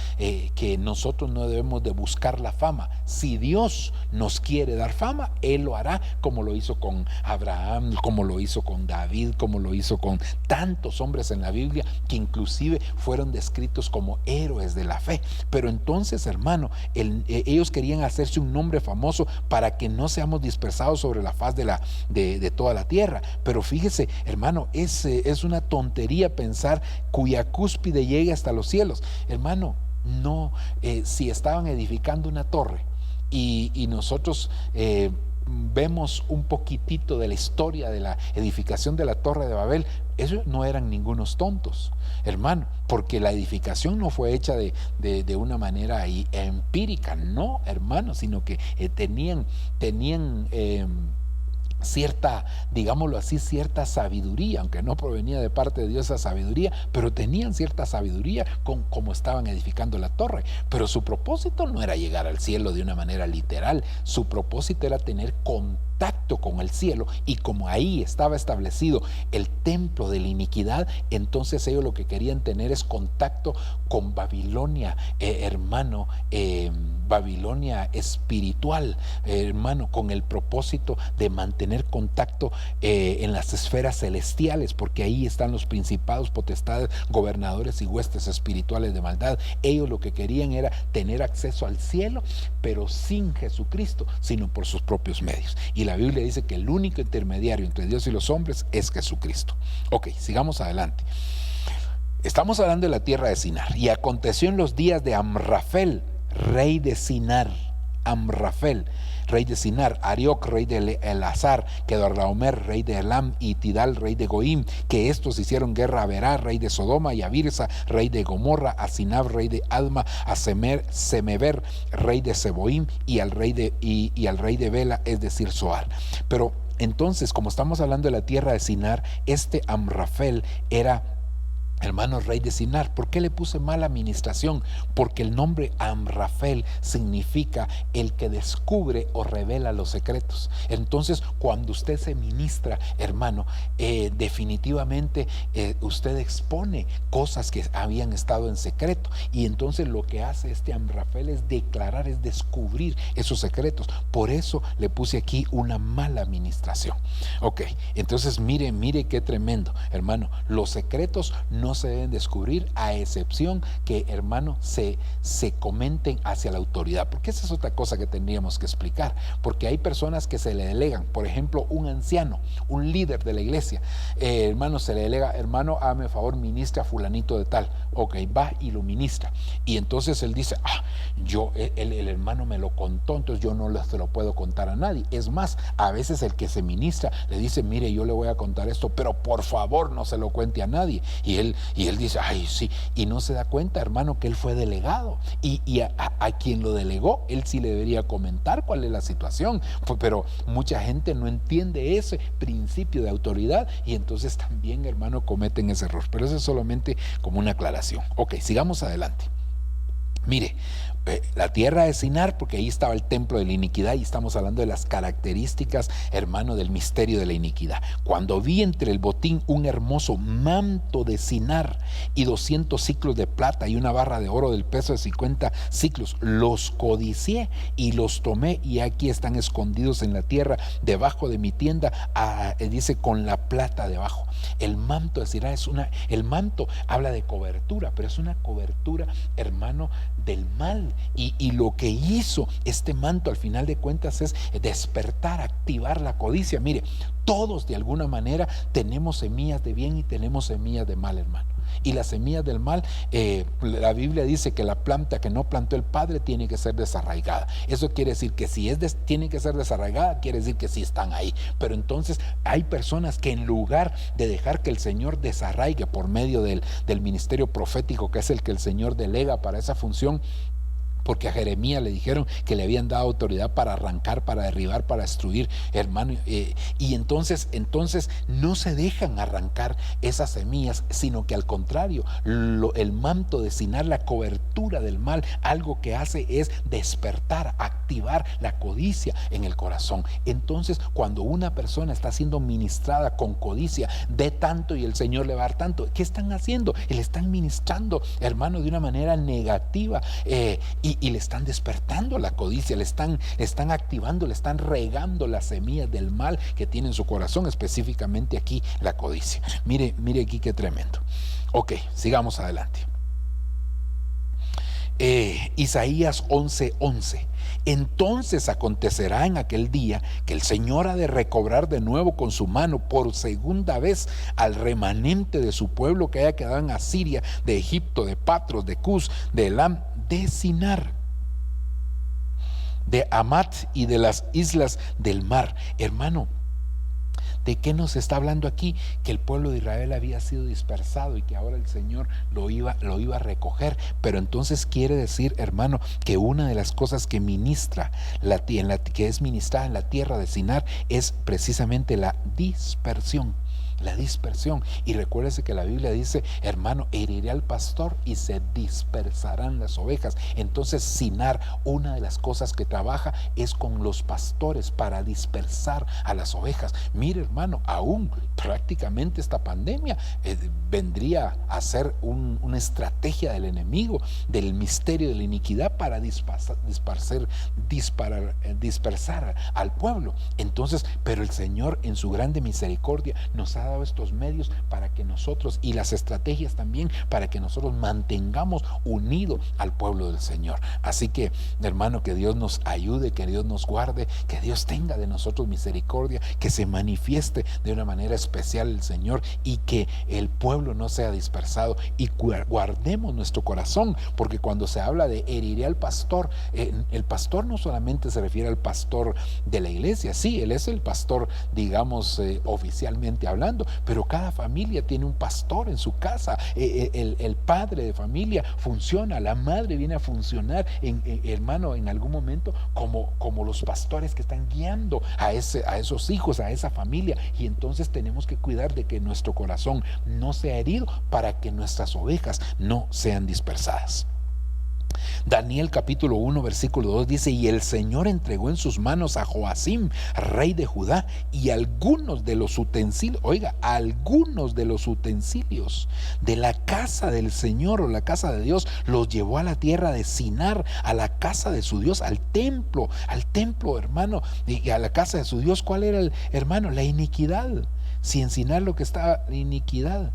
que nosotros no debemos de buscar la fama. Si Dios nos quiere dar fama, Él lo hará, como lo hizo con Abraham, como lo hizo con David, como lo hizo con tantos hombres en la Biblia, que inclusive fueron descritos como héroes de la fe. Pero entonces, hermano, ellos querían hacerse un nombre famoso para que no seamos dispersados sobre la faz de toda la tierra. Pero fíjese, hermano, es una tontería pensar cuya cúspide llegue hasta los cielos. Hermano, no, si estaban edificando una torre y nosotros vemos un poquitito de la historia de la edificación de la Torre de Babel, ellos no eran ningunos tontos, hermano, porque la edificación no fue hecha de una manera empírica, no, hermano, sino que tenían cierta, digámoslo así, cierta sabiduría, aunque no provenía de parte de Dios esa sabiduría, pero tenían cierta sabiduría con cómo estaban edificando la torre. Pero su propósito no era llegar al cielo de una manera literal, su propósito era tener contacto con el cielo, y como ahí estaba establecido el templo de la iniquidad, entonces ellos lo que querían tener es contacto con Babilonia, hermano, Babilonia espiritual, hermano, con el propósito de mantener contacto en las esferas celestiales, porque ahí están los principados, potestades, gobernadores y huestes espirituales de maldad. Ellos lo que querían era tener acceso al cielo, pero sin Jesucristo, sino por sus propios medios. Y la Biblia dice que el único intermediario entre Dios y los hombres es Jesucristo. Ok, sigamos adelante. Estamos hablando de la tierra de Sinar. Y aconteció en los días de Amrafel, rey de Sinar, Amrafel, rey de Sinar, Arioc, rey de Elazar, Kedorlaomer, rey de Elam, y Tidal, rey de Goim, que estos hicieron guerra a Berá, rey de Sodoma, y a Birsa, rey de Gomorra, a Sinab, rey de Adma, a Semeber, rey de Seboim, y al rey de Bela, es decir, Zoar. Pero entonces, como estamos hablando de la tierra de Sinar, este Amrafel era, hermano, rey de Sinar. ¿Por qué le puse mala administración? Porque el nombre Amrafel significa el que descubre o revela los secretos. Entonces, cuando usted se ministra, hermano, definitivamente usted expone cosas que habían estado en secreto. Y entonces lo que hace este Amrafel es declarar, es descubrir esos secretos. Por eso le puse aquí una mala administración. Ok, entonces mire qué tremendo, hermano. Los secretos no se deben descubrir, a excepción que, hermano, se comenten hacia la autoridad, porque esa es otra cosa que tendríamos que explicar, porque hay personas que se le delegan, por ejemplo, un anciano, un líder de la iglesia, hermano, se le delega, hermano, hágame favor, ministra a fulanito de tal. Ok, va y lo ministra, y entonces él dice, el hermano me lo contó, entonces yo no se lo puedo contar a nadie. Es más, a veces el que se ministra le dice, mire, yo le voy a contar esto, pero por favor no se lo cuente a nadie, y él dice, ay, sí, y no se da cuenta, hermano, que él fue delegado, y a quien lo delegó, él sí le debería comentar cuál es la situación, pero mucha gente no entiende ese principio de autoridad, y entonces también, hermano, cometen ese error. Pero eso es solamente como una aclaración. Ok, sigamos adelante. Mire, la tierra de Sinar, porque ahí estaba el templo de la iniquidad, y estamos hablando de las características, hermano, del misterio de la iniquidad. Cuando vi entre el botín un hermoso manto de Sinar y 200 siclos de plata y una barra de oro del peso de 50 siclos, los codicié y los tomé, y aquí están escondidos en la tierra debajo de mi tienda, dice, con la plata debajo. El manto de Sinar el manto habla de cobertura, pero es una cobertura, hermano, del mal, y lo que hizo este manto al final de cuentas es despertar, activar la codicia. Mire, todos de alguna manera tenemos semillas de bien y tenemos semillas de mal, hermano. Y las semillas del mal, la Biblia dice que la planta que no plantó el Padre tiene que ser desarraigada. Eso quiere decir que si tiene que ser desarraigada, quiere decir que sí están ahí. Pero entonces hay personas que, en lugar de dejar que el Señor desarraigue por medio del ministerio profético, que es el que el Señor delega para esa función, porque a Jeremías le dijeron que le habían dado autoridad para arrancar, para derribar, para destruir, hermano, y entonces no se dejan arrancar esas semillas, sino que al contrario, el manto de Sinar, la cobertura del mal, algo que hace es despertar, activar la codicia en el corazón. Entonces, cuando una persona está siendo ministrada con codicia, de tanto y el Señor le va a dar tanto, ¿qué están haciendo? Le están ministrando, hermano, de una manera negativa, y le están despertando la codicia, le están activando, le están regando las semillas del mal que tiene en su corazón, específicamente aquí la codicia. Mire aquí qué tremendo. Ok, sigamos adelante. Isaías 11:11. Entonces acontecerá en aquel día que el Señor ha de recobrar de nuevo con su mano por segunda vez al remanente de su pueblo que haya quedado en Asiria, de Egipto, de Patros, de Cus, de Elam, de Sinar, de Amat y de las islas del mar. Hermano, ¿De qué nos está hablando aquí? Que el pueblo de Israel había sido dispersado y que ahora el Señor lo iba a recoger. Pero entonces quiere decir, hermano, que una de las cosas que ministra que es ministrada en la tierra de Sinar es precisamente la dispersión. La dispersión. Y recuérdese que la Biblia dice, hermano, heriré al pastor y se dispersarán las ovejas. Entonces Sinar, una de las cosas que trabaja es con los pastores para dispersar a las ovejas. Mire, hermano, aún prácticamente esta pandemia vendría a ser una estrategia del enemigo, del misterio de la iniquidad, para dispersar al pueblo. Entonces, pero el Señor en su grande misericordia nos ha dado estos medios para que nosotros, y las estrategias también, para que nosotros mantengamos unido al pueblo del Señor. Así que, hermano, que Dios nos ayude, que Dios nos guarde, que Dios tenga de nosotros misericordia, que se manifieste de una manera especial el Señor y que el pueblo no sea dispersado, y guardemos nuestro corazón, porque cuando se habla de heriré al pastor, el pastor no solamente se refiere al pastor de la iglesia. Sí, él es el pastor, digamos, oficialmente hablando, pero cada familia tiene un pastor en su casa. El padre de familia funciona, la madre viene a funcionar, hermano, en algún momento como los pastores que están guiando a esos hijos, a esa familia. Y entonces tenemos que cuidar de que nuestro corazón no sea herido, para que nuestras ovejas no sean dispersadas. Daniel capítulo 1 versículo 2 dice: y el Señor entregó en sus manos a Joacim, rey de Judá, y algunos de los utensilios, algunos de los utensilios de la casa del Señor, o la casa de Dios, los llevó a la tierra de Sinar, a la casa de su Dios, al templo, hermano, y a la casa de su Dios. ¿Cuál era hermano? La iniquidad. Si en Sinar lo que estaba iniquidad,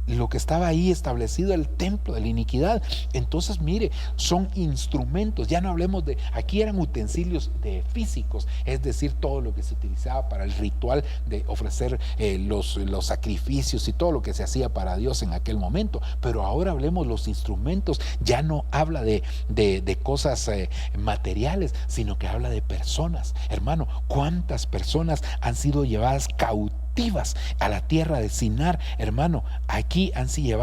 lo que estaba ahí establecido, el templo de la iniquidad. Entonces, mire, son instrumentos. Ya no hablemos aquí eran utensilios físicos, es decir, todo lo que se utilizaba para el ritual de ofrecer los sacrificios y todo lo que se hacía para Dios en aquel momento. Pero ahora hablemos los instrumentos. Ya no habla de cosas materiales, sino que habla de personas. Hermano, ¿cuántas personas han sido llevadas cautivas a la tierra de Sinar? Hermano, aquí han sido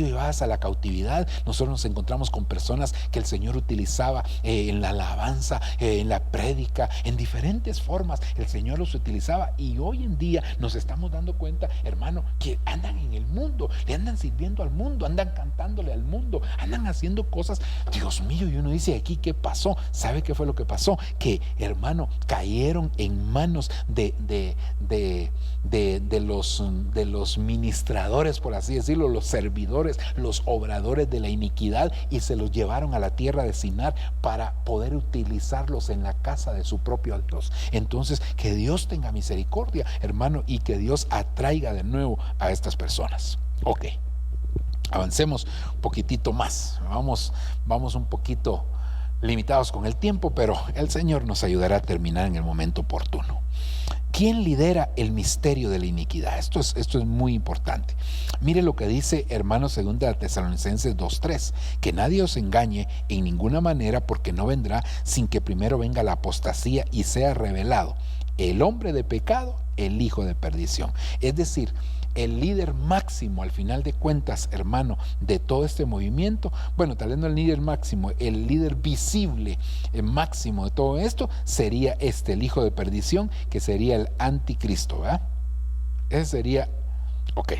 llevadas a la cautividad. Nosotros nos encontramos con personas que el Señor utilizaba en la alabanza, en la prédica, en diferentes formas. El Señor los utilizaba, y hoy en día nos estamos dando cuenta, hermano, que andan en el mundo, le andan sirviendo al mundo, andan cantándole al mundo, andan haciendo cosas. Dios mío, y uno dice, aquí, ¿qué pasó? ¿Sabe qué fue lo que pasó? Que, hermano, cayeron en manos de los ministradores, por así decirlo, los servidores, los obradores de la iniquidad, y se los llevaron a la tierra de Sinar para poder utilizarlos en la casa de su propio Dios. Entonces, que Dios tenga misericordia, hermano, y que Dios atraiga de nuevo a estas personas. Ok, avancemos un poquitito más. Vamos un poquito limitados con el tiempo, pero el Señor nos ayudará a terminar en el momento oportuno. ¿Quién lidera el misterio de la iniquidad? Esto es muy importante. Mire lo que dice, hermanos, 2 Tesalonicenses 2:3, que nadie os engañe en ninguna manera, porque no vendrá sin que primero venga la apostasía y sea revelado el hombre de pecado, el hijo de perdición. Es decir, el líder máximo, al final de cuentas, hermano, de todo este movimiento, bueno, tal vez no el líder máximo, el líder visible, máximo de todo esto, sería el hijo de perdición, que sería el anticristo, ¿verdad? Ese sería, ok,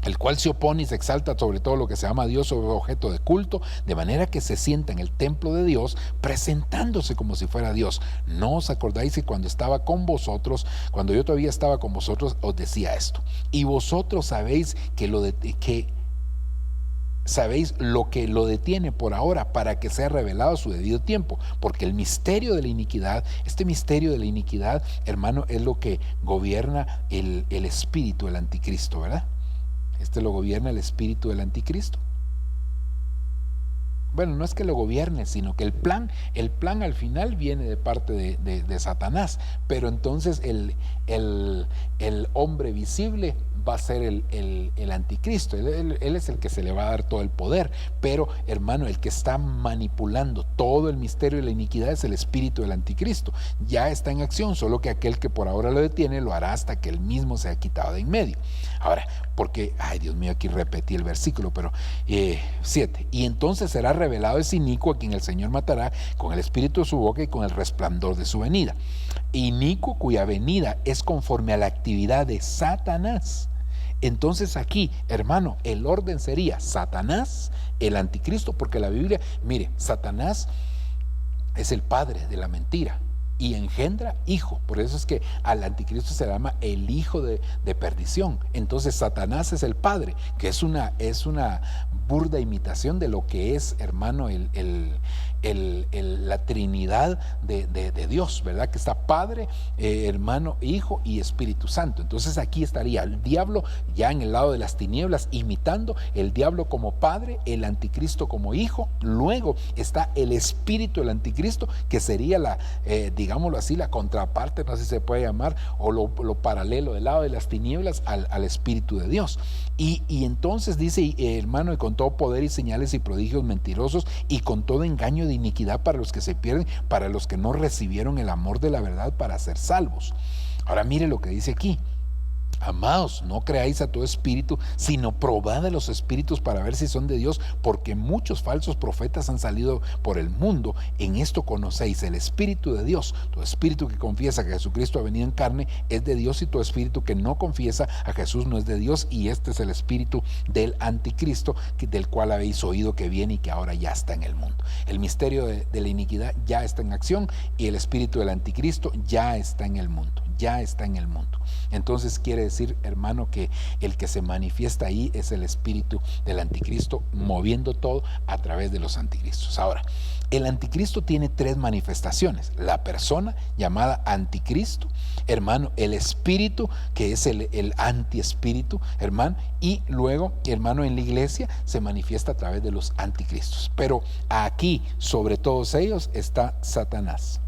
el cual se opone y se exalta sobre todo lo que se llama Dios o objeto de culto, de manera que se sienta en el templo de Dios, presentándose como si fuera Dios. ¿No os acordáis que cuando estaba con vosotros, cuando yo todavía estaba con vosotros, os decía esto? Y vosotros sabéis sabéis lo que lo detiene por ahora, para que sea revelado a su debido tiempo, porque el misterio de la iniquidad, este misterio de la iniquidad, hermano, es lo que gobierna el espíritu, el anticristo, ¿verdad? Lo gobierna el espíritu del anticristo. bueno, no es que lo gobierne, sino que el plan al final viene de parte de Satanás, pero entonces el hombre visible va a ser el anticristo. Él es el que se le va a dar todo el poder, pero hermano, el que está manipulando todo el misterio de la iniquidad es el espíritu del anticristo. Ya está en acción, solo que aquel que por ahora lo detiene lo hará hasta que él mismo se ha quitado de en medio. Ahora, porque, ay Dios mío, aquí repetí el versículo, pero 7, y entonces será revelado ese inicuo a quien el Señor matará con el espíritu de su boca y con el resplandor de su venida. Inicuo cuya venida es conforme a la actividad de Satanás. Entonces aquí, hermano, el orden sería Satanás, el anticristo, porque la Biblia, mire, Satanás es el padre de la mentira y engendra hijo. Por eso es que al anticristo se le llama el hijo de perdición. Entonces Satanás es el padre, que es una burda imitación de lo que es, hermano, la Trinidad de Dios, ¿verdad? Que está Padre, Hermano, Hijo y Espíritu Santo. Entonces aquí estaría el diablo ya en el lado de las tinieblas, imitando el diablo como Padre, el anticristo como Hijo. Luego está el espíritu del anticristo, que sería digámoslo así, la contraparte, no sé si se puede llamar, o lo paralelo del lado de las tinieblas al espíritu de Dios. Y entonces dice, hermano, y con todo poder y señales y prodigios mentirosos y con todo engaño de iniquidad para los que se pierden, para los que no recibieron el amor de la verdad para ser salvos. Ahora mire lo que dice aquí: amados, no creáis a todo espíritu, sino probad a los espíritus para ver si son de Dios, porque muchos falsos profetas han salido por el mundo. En esto conocéis el espíritu de Dios. Todo espíritu que confiesa que Jesucristo ha venido en carne es de Dios, y todo espíritu que no confiesa a Jesús no es de Dios. Y este es el espíritu del anticristo, del cual habéis oído que viene y que ahora ya está en el mundo. El misterio de la iniquidad ya está en acción, y el espíritu del anticristo ya está en el mundo. Ya está en el mundo. Entonces quiere decir, hermano, que el que se manifiesta ahí es el espíritu del anticristo, moviendo todo a través de los anticristos. Ahora, el anticristo tiene 3 manifestaciones: la persona llamada anticristo, hermano, el espíritu que es el antiespíritu, hermano, y luego, hermano, en la iglesia se manifiesta a través de los anticristos. Pero aquí, sobre todos ellos, está Satanás.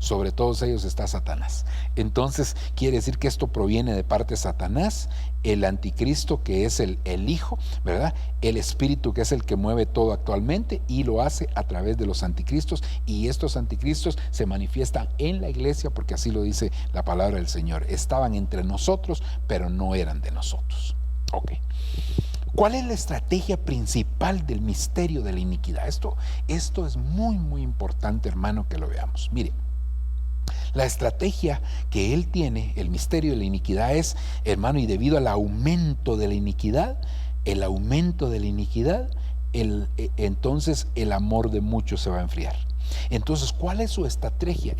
Sobre todos ellos está Satanás. Entonces quiere decir que esto proviene de parte de Satanás, el anticristo, que es el hijo, ¿verdad? El espíritu, que es el que mueve todo actualmente, y lo hace a través de los anticristos. Y estos anticristos se manifiestan en la iglesia, porque así lo dice la palabra del Señor. Estaban entre nosotros, pero no eran de nosotros. Ok. ¿Cuál es la estrategia principal del misterio de la iniquidad? Esto es muy, muy importante, hermano, que lo veamos. Mire, la estrategia que él tiene, el misterio de la iniquidad, es, hermano, y debido al aumento de la iniquidad, entonces el amor de muchos se va a enfriar. Entonces, ¿cuál es su estrategia?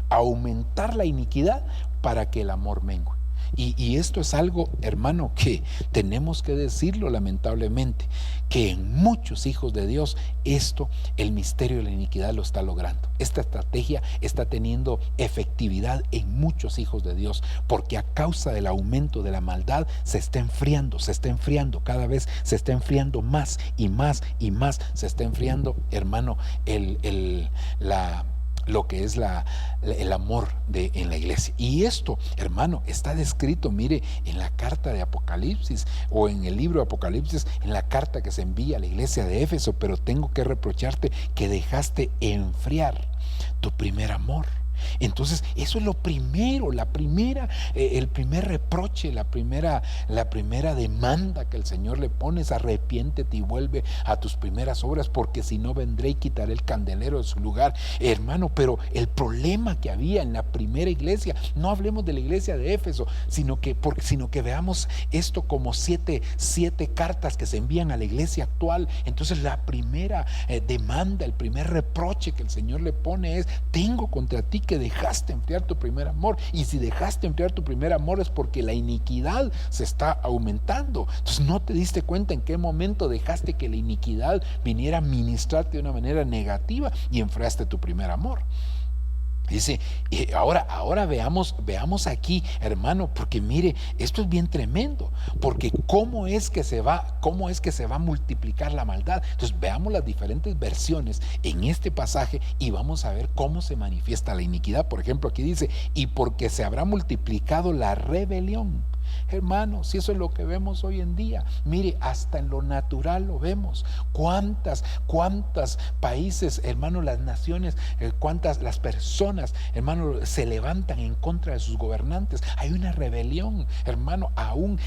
Aumentar la iniquidad para que el amor mengue. Y esto es algo, hermano, que tenemos que decirlo lamentablemente, que en muchos hijos de Dios el misterio de la iniquidad lo está logrando. Esta estrategia está teniendo efectividad en muchos hijos de Dios, porque a causa del aumento de la maldad se está enfriando, cada vez se está enfriando más y más y más, se está enfriando, hermano, lo que es el amor en la iglesia. Y esto, hermano, está descrito, mire, en la carta de Apocalipsis, o en el libro de Apocalipsis, en la carta que se envía a la iglesia de Éfeso: pero tengo que reprocharte que dejaste enfriar tu primer amor. Entonces, eso es lo primero, el primer reproche, la primera demanda que el Señor le pone es: arrepiéntete y vuelve a tus primeras obras, porque si no, vendré y quitaré el candelero de su lugar. Hermano, pero el problema que había en la primera iglesia, no hablemos de la iglesia de Éfeso, sino que veamos esto como siete cartas que se envían a la iglesia actual. Entonces, la primera demanda, el primer reproche que el Señor le pone es: tengo contra ti que dejaste enfriar tu primer amor. Y si dejaste enfriar tu primer amor es porque la iniquidad se está aumentando. Entonces, no te diste cuenta en qué momento dejaste que la iniquidad viniera a ministrarte de una manera negativa y enfriaste tu primer amor. Dice, y ahora veamos aquí, hermano, porque mire, esto es bien tremendo, porque cómo es que se va a multiplicar la maldad. Entonces veamos las diferentes versiones en este pasaje y vamos a ver cómo se manifiesta la iniquidad. Por ejemplo, aquí dice, y porque se habrá multiplicado la rebelión. Hermano, si eso es lo que vemos hoy en día, mire, hasta en lo natural lo vemos. Cuántas países, hermano, las naciones, cuántas las personas, hermano, se levantan en contra de sus gobernantes. Hay una rebelión, hermano, aún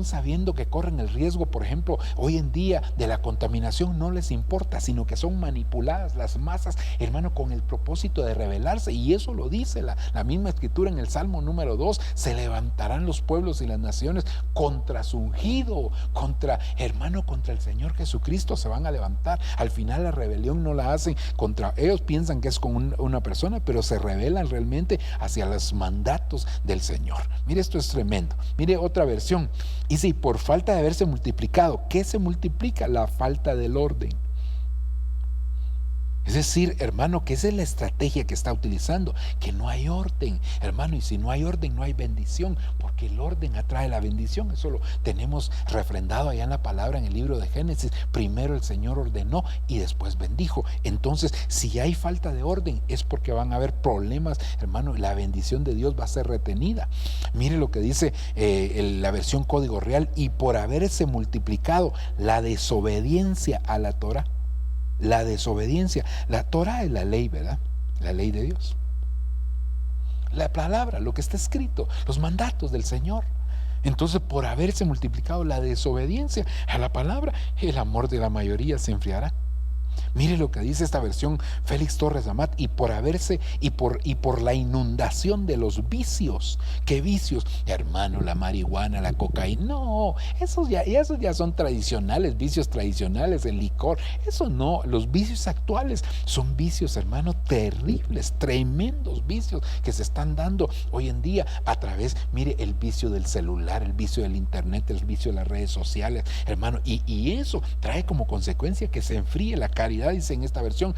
sabiendo que corren el riesgo, por ejemplo, hoy en día de la contaminación, no les importa, sino que son manipuladas las masas, hermano, con el propósito de rebelarse. Y eso lo dice la misma escritura en el Salmo número 2: se levantarán los pueblos y las naciones contra su ungido, contra el Señor Jesucristo se van a levantar. Al final la rebelión no la hacen contra ellos, piensan que es con una persona, pero se rebelan realmente hacia los mandatos del Señor. Mire, esto es tremendo. Mire otra versión, dice, y por falta de haberse multiplicado, ¿qué se multiplica? La falta del orden. Es decir, hermano, que esa es la estrategia que está utilizando, que no hay orden, hermano, y si no hay orden no hay bendición, porque el orden atrae la bendición. Eso lo tenemos refrendado allá en la palabra, en el libro de Génesis. Primero el Señor ordenó y después bendijo. Entonces, si hay falta de orden es porque van a haber problemas, hermano, y la bendición de Dios va a ser retenida. Mire lo que dice la versión Código Real: y por haberse multiplicado la desobediencia a la Torá. La desobediencia. La Torá es la ley, ¿verdad? La ley de Dios. La palabra, lo que está escrito, los mandatos del Señor. Entonces, por haberse multiplicado la desobediencia a la palabra, el amor de la mayoría se enfriará. Mire lo que dice esta versión Félix Torres Amat: y por la inundación de los vicios. ¿Qué vicios? Hermano, la marihuana, la cocaína. No, esos ya son tradicionales, vicios tradicionales, el licor. Eso no, los vicios actuales son vicios, hermano, terribles, tremendos vicios que se están dando hoy en día a través, mire, el vicio del celular, el vicio del internet, el vicio de las redes sociales, hermano, y eso trae como consecuencia que se enfríe la caridad, dice en esta versión,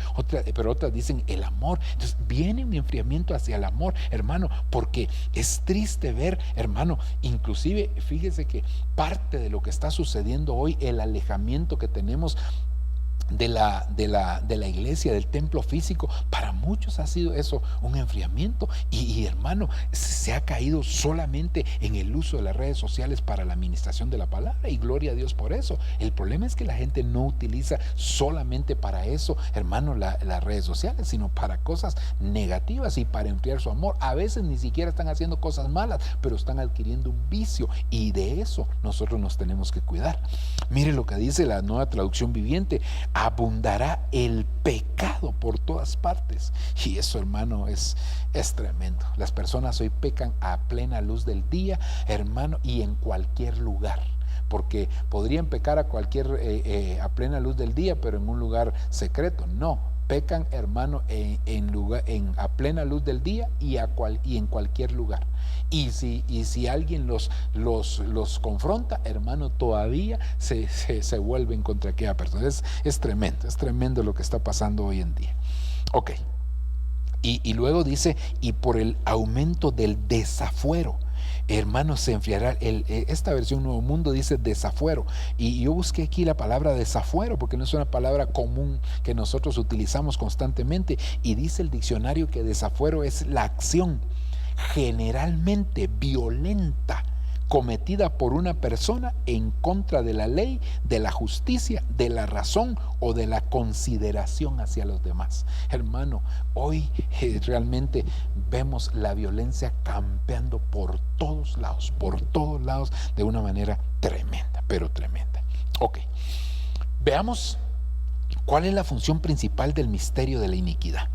pero otras dicen el amor. Entonces viene un enfriamiento hacia el amor, hermano, porque es triste ver, hermano, inclusive fíjese que parte de lo que está sucediendo hoy, el alejamiento que tenemos de la iglesia, del templo físico, para muchos ha sido eso, un enfriamiento, y hermano, se ha caído solamente en el uso de las redes sociales para la administración de la palabra, y gloria a Dios por eso. El problema es que la gente no utiliza solamente para eso, hermano, las redes sociales, sino para cosas negativas y para enfriar su amor. A veces ni siquiera están haciendo cosas malas, pero están adquiriendo un vicio, y de eso nosotros nos tenemos que cuidar. Mire lo que dice la Nueva Traducción Viviente: abundará el pecado por todas partes. Y eso, hermano, es tremendo. Las personas hoy pecan a plena luz del día, hermano, y en cualquier lugar, porque podrían pecar a plena luz del día, pero en un lugar secreto. No, pecan, hermano, a plena luz del día y en cualquier lugar. Y si alguien los confronta, hermano, todavía se vuelven contra aquella persona. Es tremendo lo que está pasando hoy en día. Ok. Y luego dice: y por el aumento del desafuero, hermanos, se enfriará. Esta versión Nuevo Mundo dice desafuero, y yo busqué aquí la palabra desafuero porque no es una palabra común que nosotros utilizamos constantemente, y dice el diccionario que desafuero es la acción generalmente violenta cometida por una persona en contra de la ley, de la justicia, de la razón o de la consideración hacia los demás. Hermano, hoy realmente vemos la violencia campeando por todos lados de una manera tremenda, pero tremenda. Ok, veamos cuál es la función principal del misterio de la iniquidad.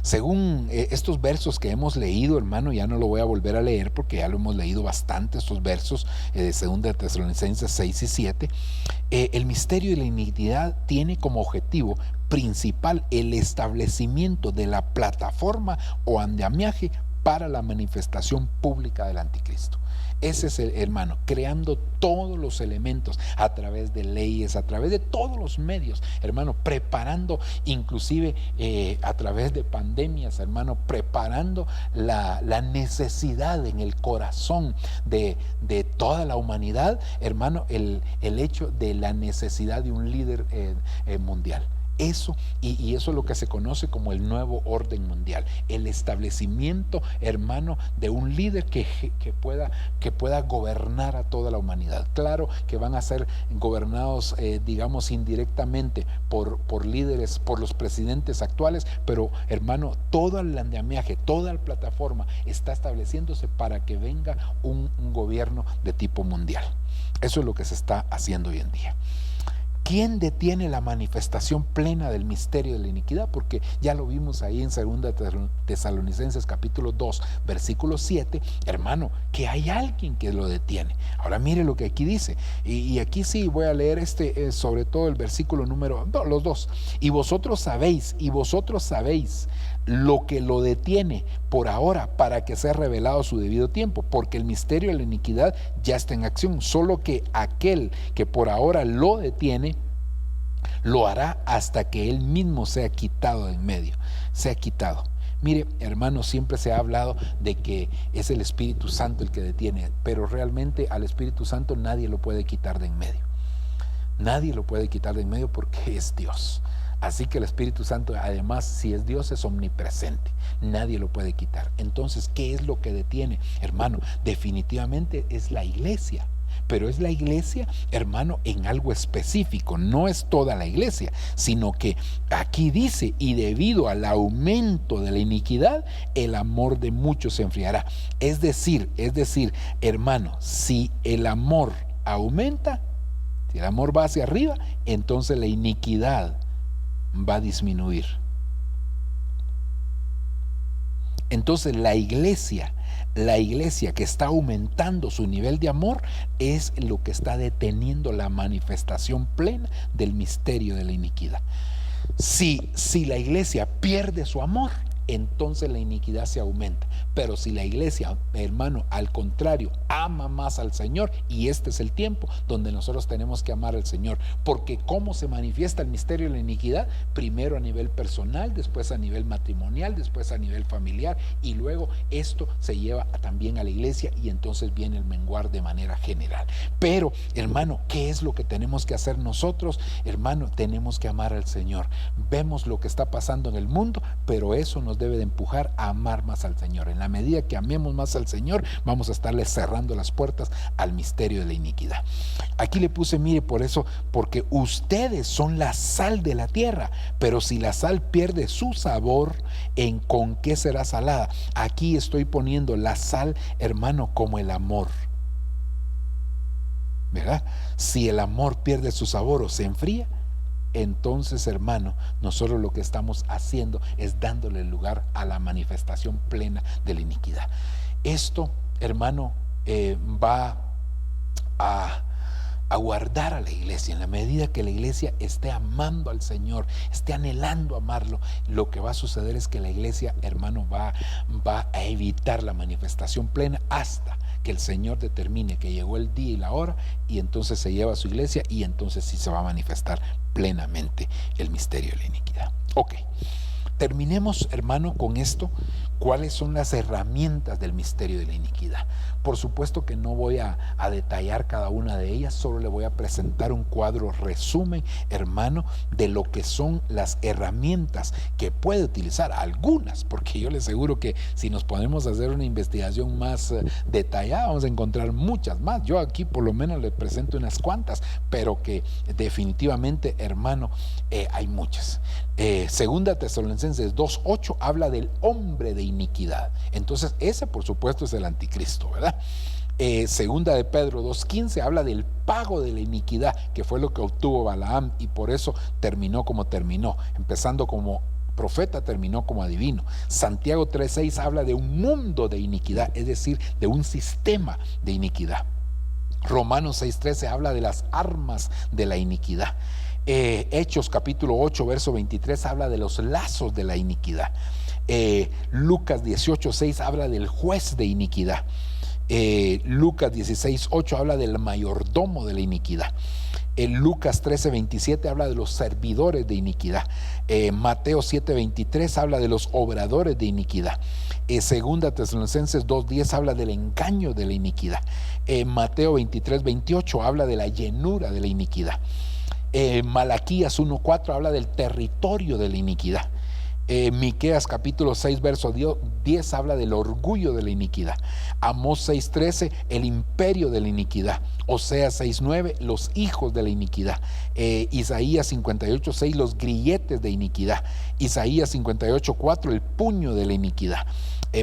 Según estos versos que hemos leído, hermano, ya no lo voy a volver a leer porque ya lo hemos leído bastante, estos versos de 2 Tesalonicenses 6 y 7. El misterio de la iniquidad tiene como objetivo principal el establecimiento de la plataforma o andamiaje para la manifestación pública del anticristo. Ese es el hermano, creando todos los elementos a través de leyes, a través de todos los medios, hermano, preparando inclusive a través de pandemias, hermano, preparando la necesidad en el corazón de toda la humanidad, hermano, el hecho de la necesidad de un líder mundial. Eso, y eso es lo que se conoce como el nuevo orden mundial, el establecimiento, hermano, de un líder que pueda gobernar a toda la humanidad. Claro que van a ser gobernados, digamos, indirectamente por líderes, por los presidentes actuales, pero, hermano, todo el andamiaje, toda la plataforma está estableciéndose para que venga un gobierno de tipo mundial. Eso es lo que se está haciendo hoy en día. ¿Quién detiene la manifestación plena del misterio de la iniquidad? Porque ya lo vimos ahí en 2 Tesalonicenses capítulo 2, versículo 7, hermano, que hay alguien que lo detiene. Ahora mire lo que aquí dice, y aquí sí voy a leer sobre todo el versículo número, no, los dos. Y vosotros sabéis lo que lo detiene por ahora, para que sea revelado a su debido tiempo, porque el misterio de la iniquidad ya está en acción, solo que aquel que por ahora lo detiene lo hará hasta que él mismo sea quitado de en medio, sea quitado. Mire, hermano, siempre se ha hablado de que es el Espíritu Santo el que detiene, pero realmente al Espíritu Santo nadie lo puede quitar de en medio. Nadie lo puede quitar de en medio porque es Dios. Así que el Espíritu Santo, además, si es Dios, es omnipresente. Nadie lo puede quitar. Entonces, ¿qué es lo que detiene? Hermano, definitivamente es la iglesia. Pero es la iglesia, hermano, en algo específico. No es toda la iglesia, sino que aquí dice, y debido al aumento de la iniquidad, el amor de muchos se enfriará. Es decir, hermano, si el amor aumenta, si el amor va hacia arriba, entonces la iniquidad va a disminuir. Entonces la iglesia que está aumentando su nivel de amor es lo que está deteniendo la manifestación plena del misterio de la iniquidad. Si la iglesia pierde su amor, entonces la iniquidad se aumenta. Pero si la iglesia, hermano, al contrario, ama más al Señor, y este es el tiempo donde nosotros tenemos que amar al Señor, porque ¿cómo se manifiesta el misterio de la iniquidad? Primero a nivel personal, después a nivel matrimonial, después a nivel familiar, y luego esto se lleva también a la iglesia, y entonces viene el menguar de manera general. Pero, hermano, ¿qué es lo que tenemos que hacer nosotros? Hermano, tenemos que amar al Señor. Vemos lo que está pasando en el mundo, pero eso nos debe de empujar a amar más al Señor. En la medida que amemos más al Señor, vamos a estarle cerrando las puertas al misterio de la iniquidad. Aquí le puse, mire, por eso, porque ustedes son la sal de la tierra, pero si la sal pierde su sabor, ¿con qué será salada? Aquí estoy poniendo la sal, hermano, como el amor, ¿verdad? Si el amor pierde su sabor o se enfría, entonces, hermano, nosotros lo que estamos haciendo es dándole lugar a la manifestación plena de la iniquidad. Esto, hermano, va a guardar a la iglesia. En la medida que la iglesia esté amando al Señor, esté anhelando amarlo, lo que va a suceder es que la iglesia, hermano, va a evitar la manifestación plena hasta que el Señor determine que llegó el día y la hora, y entonces se lleva a su iglesia, y entonces sí se va a manifestar plenamente el misterio de la iniquidad. Ok, terminemos, hermano, con esto. ¿Cuáles son las herramientas del misterio de la iniquidad? Por supuesto que no voy a detallar cada una de ellas, solo le voy a presentar un cuadro resumen, hermano, de lo que son las herramientas que puede utilizar, algunas, porque yo le aseguro que si nos ponemos a hacer una investigación más detallada, vamos a encontrar muchas más. Yo aquí por lo menos le presento unas cuantas, pero que definitivamente, hermano, hay muchas. 2 Tesalonicenses 2:8 habla del hombre de iniquidad. Entonces ese por supuesto es el anticristo, ¿verdad? Segunda de Pedro 2:15 habla del pago de la iniquidad, que fue lo que obtuvo Balaam, y por eso terminó como terminó, empezando como profeta, terminó como adivino. Santiago 3:6 habla de un mundo de iniquidad, es decir, de un sistema de iniquidad. Romanos 6:13 habla de las armas de la iniquidad. Hechos capítulo 8 verso 23 habla de los lazos de la iniquidad. Lucas 18:6 habla del juez de iniquidad. Lucas 16:8 habla del mayordomo de la iniquidad. Lucas 13:27 habla de los servidores de iniquidad. Mateo 7:23 habla de los obradores de iniquidad. Segunda Tesalonicenses 2:10 habla del engaño de la iniquidad. Mateo 23:28 habla de la llenura de la iniquidad. Malaquías 1:4 habla del territorio de la iniquidad. Miqueas capítulo 6 verso 10 habla del orgullo de la iniquidad. Amós 6:13 el imperio de la iniquidad. Oseas 6:9 los hijos de la iniquidad. Isaías 58:6 los grilletes de iniquidad. Isaías 58:4 el puño de la iniquidad.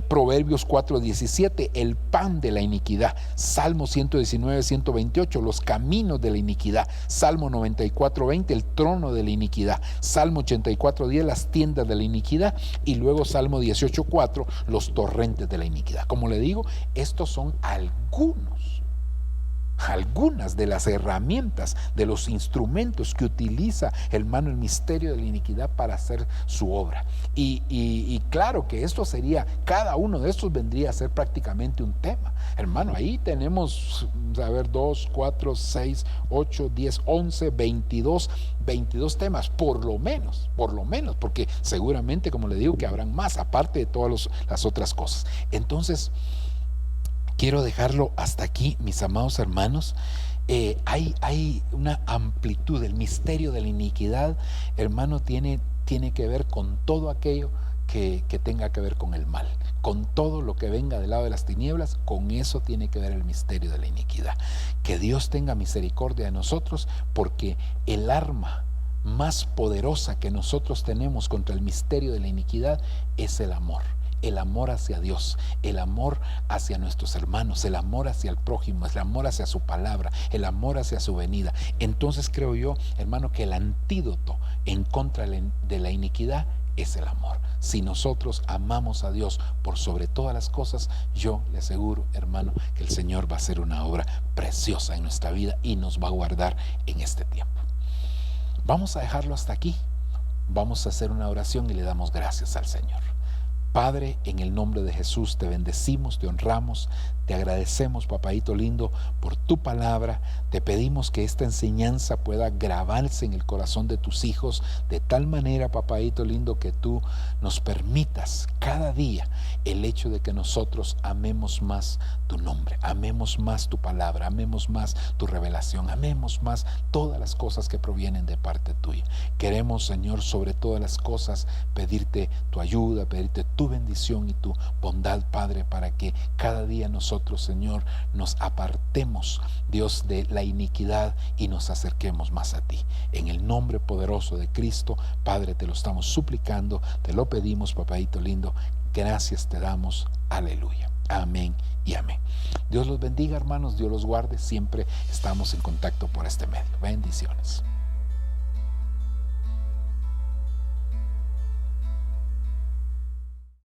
Proverbios 4:17 el pan de la iniquidad. Salmo 119:128 los caminos de la iniquidad. Salmo 94:20 el trono de la iniquidad. Salmo 84:10 las tiendas de la iniquidad. Y luego Salmo 18:4 los torrentes de la iniquidad. Como le digo, estos son algunas de las herramientas, de los instrumentos que utiliza, hermano, el misterio de la iniquidad para hacer su obra. Y claro que esto sería, cada uno de estos vendría a ser prácticamente un tema. Hermano, ahí tenemos, a ver, 2, 4, 6, 8, 10, 11, 22 temas, por lo menos, porque seguramente, como le digo, que habrán más, aparte de todas las otras cosas. Entonces, quiero dejarlo hasta aquí, mis amados hermanos. Hay una amplitud. El misterio de la iniquidad, hermano, tiene que ver con todo aquello que tenga que ver con el mal, con todo lo que venga del lado de las tinieblas. Con eso tiene que ver el misterio de la iniquidad. Que Dios tenga misericordia de nosotros, porque el arma más poderosa que nosotros tenemos contra el misterio de la iniquidad es el amor. El amor hacia Dios, el amor hacia nuestros hermanos, el amor hacia el prójimo, el amor hacia su palabra, el amor hacia su venida. Entonces creo yo, hermano, que el antídoto en contra de la iniquidad es el amor. Si nosotros amamos a Dios por sobre todas las cosas, yo le aseguro, hermano, que el Señor va a hacer una obra preciosa en nuestra vida y nos va a guardar en este tiempo. Vamos a dejarlo hasta aquí. Vamos a hacer una oración y le damos gracias al Señor. Padre, en el nombre de Jesús te bendecimos, te honramos, te agradecemos, papadito lindo, por tu palabra. Te pedimos que esta enseñanza pueda grabarse en el corazón de tus hijos de tal manera, papadito lindo, que tú nos permitas cada día el hecho de que nosotros amemos más tu nombre, amemos más tu palabra, amemos más tu revelación, amemos más todas las cosas que provienen de parte tuya. Queremos, Señor, sobre todas las cosas pedirte tu ayuda, pedirte tu bendición y tu bondad, Padre, para que cada día nosotros, Señor, nos apartemos, Dios, de la iniquidad y nos acerquemos más a ti. En el nombre poderoso de Cristo, Padre, te lo estamos suplicando, te lo pedimos, papadito lindo. Gracias te damos. Aleluya. Amén y amén. Dios los bendiga, hermanos. Dios los guarde. Siempre estamos en contacto por este medio. Bendiciones.